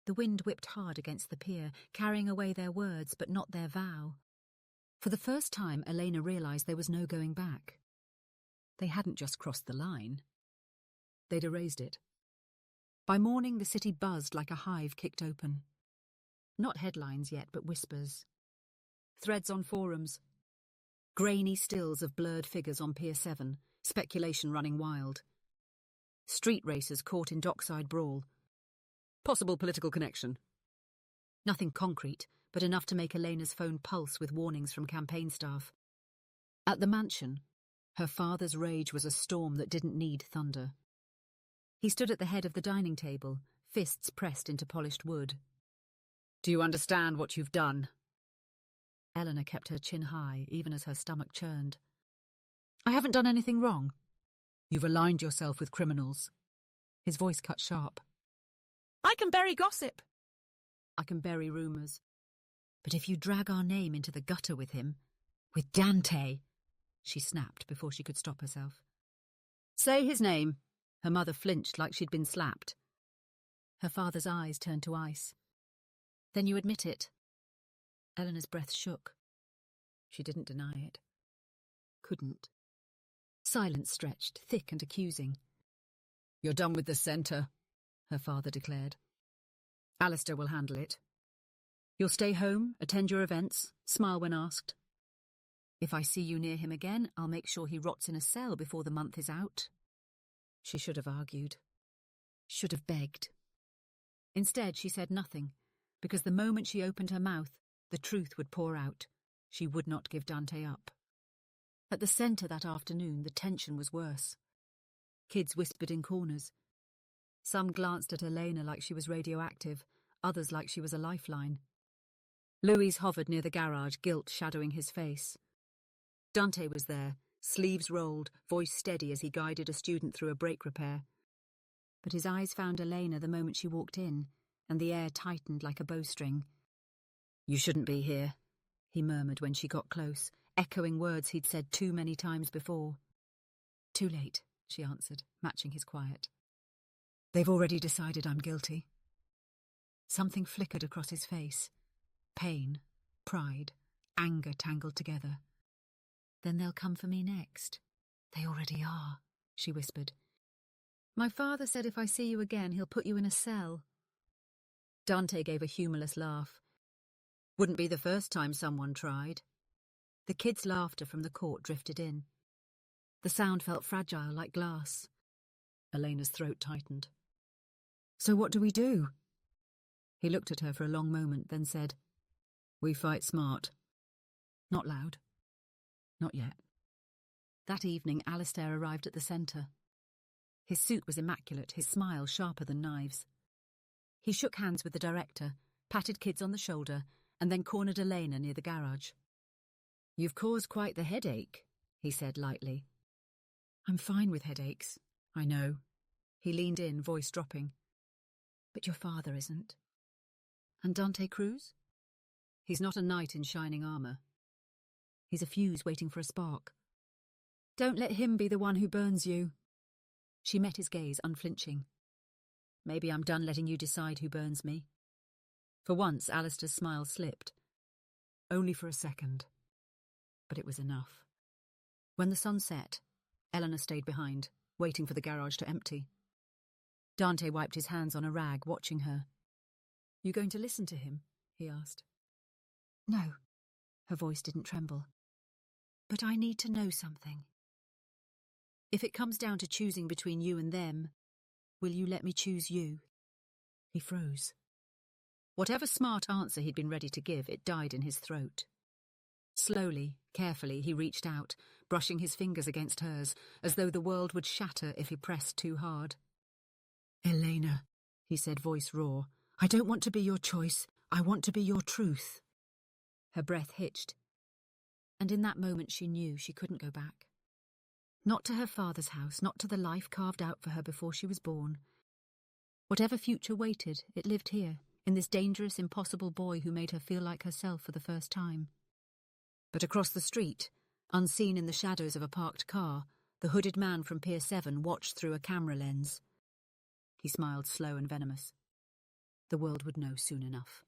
The wind whipped hard against the pier, carrying away their words but not their vow. For the first time, Elena realised there was no going back. They hadn't just crossed the line. They'd erased it. By morning, the city buzzed like a hive kicked open. Not headlines yet, but whispers. Threads on forums. Grainy stills of blurred figures on Pier 7, speculation running wild. Street racers caught in dockside brawl. Possible political connection. Nothing concrete, but enough to make Elena's phone pulse with warnings from campaign staff. At the mansion, her father's rage was a storm that didn't need thunder. He stood at the head of the dining table, fists pressed into polished wood. "Do you understand what you've done?" Eleanor kept her chin high, even as her stomach churned. "I haven't done anything wrong." "You've aligned yourself with criminals." His voice cut sharp. "I can bury gossip." "I can bury rumours. But if you drag our name into the gutter with him, with Dante," she snapped before she could stop herself. "Say his name." Her mother flinched like she'd been slapped. Her father's eyes turned to ice. "Then you admit it." Eleanor's breath shook. She didn't deny it. Couldn't. Silence stretched, thick and accusing. "You're done with the centre," her father declared. "Alistair will handle it. You'll stay home, attend your events, smile when asked. If I see you near him again, I'll make sure he rots in a cell before the month is out." She should have argued. Should have begged. Instead, she said nothing, because the moment she opened her mouth, the truth would pour out. She would not give Dante up. At the centre that afternoon, the tension was worse. Kids whispered in corners. Some glanced at Elena like she was radioactive, others like she was a lifeline. Louise hovered near the garage, guilt shadowing his face. Dante was there, sleeves rolled, voice steady as he guided a student through a brake repair. But his eyes found Elena the moment she walked in, and the air tightened like a bowstring. "You shouldn't be here," he murmured when she got close, echoing words he'd said too many times before. "Too late," she answered, matching his quiet. "They've already decided I'm guilty." Something flickered across his face. Pain, pride, anger tangled together. "Then they'll come for me next." "They already are," she whispered. "My father said if I see you again, he'll put you in a cell." Dante gave a humourless laugh. "Wouldn't be the first time someone tried." The kids' laughter from the court drifted in. The sound felt fragile like glass. Elena's throat tightened. "So what do we do?" He looked at her for a long moment, then said, "We fight smart." Not loud. Not yet. That evening, Alistair arrived at the centre. His suit was immaculate, his smile sharper than knives. He shook hands with the director, patted kids on the shoulder, and then cornered Elena near the garage. "You've caused quite the headache," he said lightly. "I'm fine with headaches, I know." He leaned in, voice dropping. "But your father isn't." "And Dante Cruz?" "He's not a knight in shining armour. He's a fuse waiting for a spark." "Don't let him be the one who burns you." She met his gaze, unflinching. Maybe I'm done letting you decide who burns me. For once, Alistair's smile slipped. Only for a second. But it was enough. When the sun set, Eleanor stayed behind, waiting for the garage to empty. Dante wiped his hands on a rag, watching her. You going to listen to him? He asked. No. Her voice didn't tremble. But I need to know something. If it comes down to choosing between you and them, will you let me choose you? He froze. Whatever smart answer he'd been ready to give, it died in his throat. Slowly, carefully, he reached out, brushing his fingers against hers, as though the world would shatter if he pressed too hard. Elena, he said, voice raw, I don't want to be your choice. I want to be your truth. Her breath hitched, and in that moment she knew she couldn't go back. Not to her father's house, not to the life carved out for her before she was born. Whatever future waited, it lived here, in this dangerous, impossible boy who made her feel like herself for the first time. But across the street, unseen in the shadows of a parked car, the hooded man from Pier 7 watched through a camera lens. He smiled, slow and venomous. The world would know soon enough.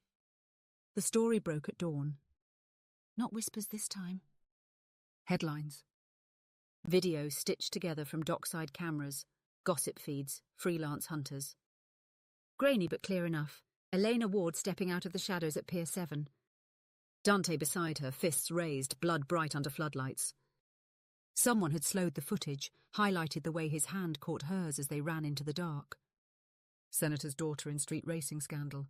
The story broke at dawn. Not whispers this time. Headlines. Videos stitched together from dockside cameras, gossip feeds, freelance hunters. Grainy but clear enough. Elena Ward stepping out of the shadows at Pier 7. Dante beside her, fists raised, blood bright under floodlights. Someone had slowed the footage, highlighted the way his hand caught hers as they ran into the dark. Senator's daughter in street racing scandal.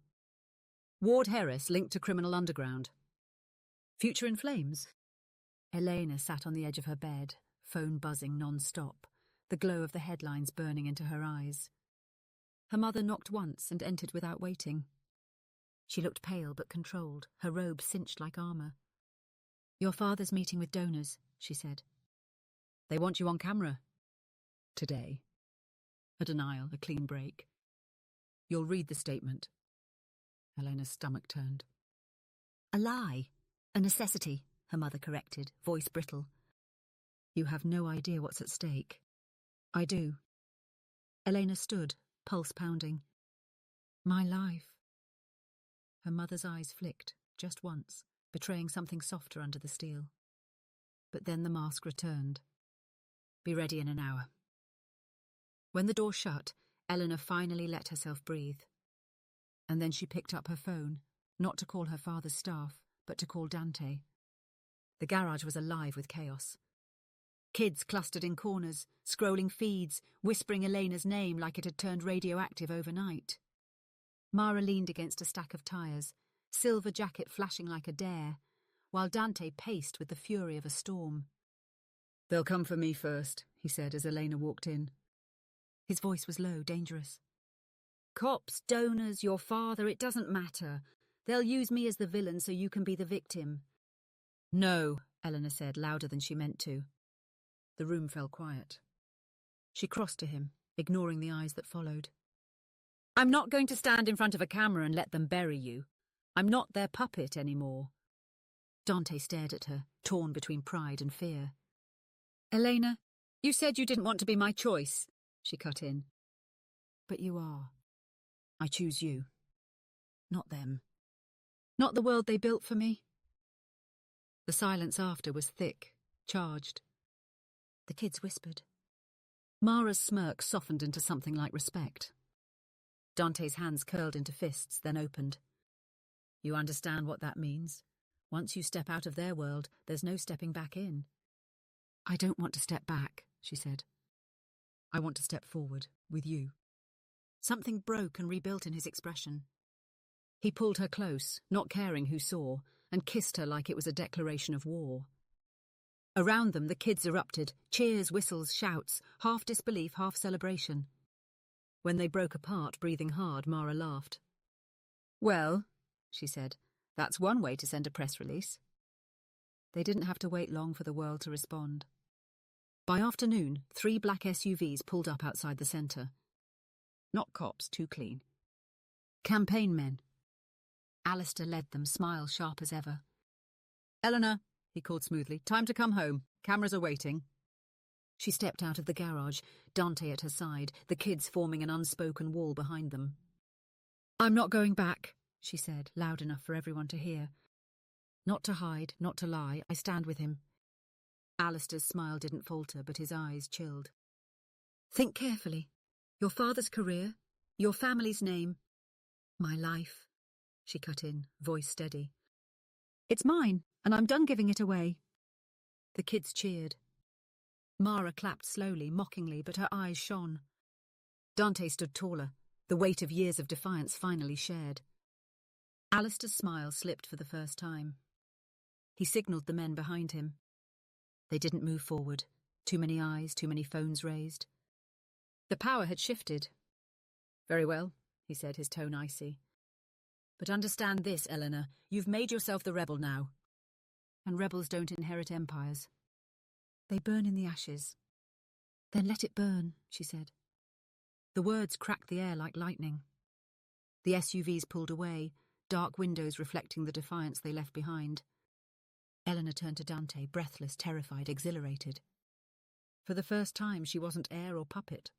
Ward heiress linked to criminal underground. Future in flames. Elena sat on the edge of her bed, phone buzzing non-stop, the glow of the headlines burning into her eyes. Her mother knocked once and entered without waiting. She looked pale but controlled, her robe cinched like armour. Your father's meeting with donors, she said. They want you on camera. Today. A denial, a clean break. You'll read the statement. Elena's stomach turned. A lie. A necessity, her mother corrected, voice brittle. You have no idea what's at stake. I do. Elena stood, pulse pounding. My life. Her mother's eyes flicked, just once, betraying something softer under the steel. But then the mask returned. Be ready in an hour. When the door shut, Eleanor finally let herself breathe. And then she picked up her phone, not to call her father's staff, but to call Dante. The garage was alive with chaos. Kids clustered in corners, scrolling feeds, whispering Elena's name like it had turned radioactive overnight. Mara leaned against a stack of tyres, silver jacket flashing like a dare, while Dante paced with the fury of a storm. They'll come for me first, he said as Elena walked in. His voice was low, dangerous. Cops, donors, your father, it doesn't matter. They'll use me as the villain so you can be the victim. No, Eleanor said, louder than she meant to. The room fell quiet. She crossed to him, ignoring the eyes that followed. I'm not going to stand in front of a camera and let them bury you. I'm not their puppet anymore. Dante stared at her, torn between pride and fear. Elena, you said you didn't want to be my choice, she cut in. But you are. I choose you. Not them. Not the world they built for me. The silence after was thick, charged. The kids whispered. Mara's smirk softened into something like respect. Dante's hands curled into fists, then opened. You understand what that means? Once you step out of their world, there's no stepping back in. I don't want to step back, she said. I want to step forward, with you. Something broke and rebuilt in his expression. He pulled her close, not caring who saw, and kissed her like it was a declaration of war. Around them, the kids erupted, cheers, whistles, shouts, half disbelief, half celebration. When they broke apart, breathing hard, Mara laughed. Well, she said, that's one way to send a press release. They didn't have to wait long for the world to respond. By afternoon, 3 black SUVs pulled up outside the centre. Not cops, too clean. Campaign men. Alistair led them, smile sharp as ever. Eleanor, he called smoothly, time to come home. Cameras are waiting. She stepped out of the garage, Dante at her side, the kids forming an unspoken wall behind them. "I'm not going back," she said, loud enough for everyone to hear. "Not to hide, not to lie, I stand with him." Alistair's smile didn't falter, but his eyes chilled. "Think carefully. Your father's career, your family's name, my life," she cut in, voice steady. "It's mine, and I'm done giving it away." The kids cheered. Mara clapped slowly, mockingly, but her eyes shone. Dante stood taller, the weight of years of defiance finally shared. Alistair's smile slipped for the first time. He signalled the men behind him. They didn't move forward. Too many eyes, too many phones raised. The power had shifted. "Very well," he said, his tone icy. "But understand this, Eleanor. You've made yourself the rebel now. And rebels don't inherit empires. They burn in the ashes." "Then let it burn," she said. The words cracked the air like lightning. The SUVs pulled away, dark windows reflecting the defiance they left behind. Eleanor turned to Dante, breathless, terrified, exhilarated. For the first time, she wasn't air or puppet.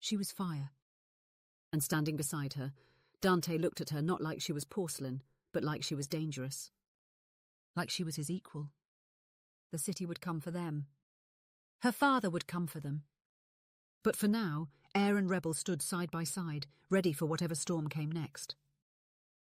She was fire. And standing beside her, Dante looked at her not like she was porcelain, but like she was dangerous. Like she was his equal. The city would come for them. Her father would come for them. But for now, Heir and rebel stood side by side, ready for whatever storm came next.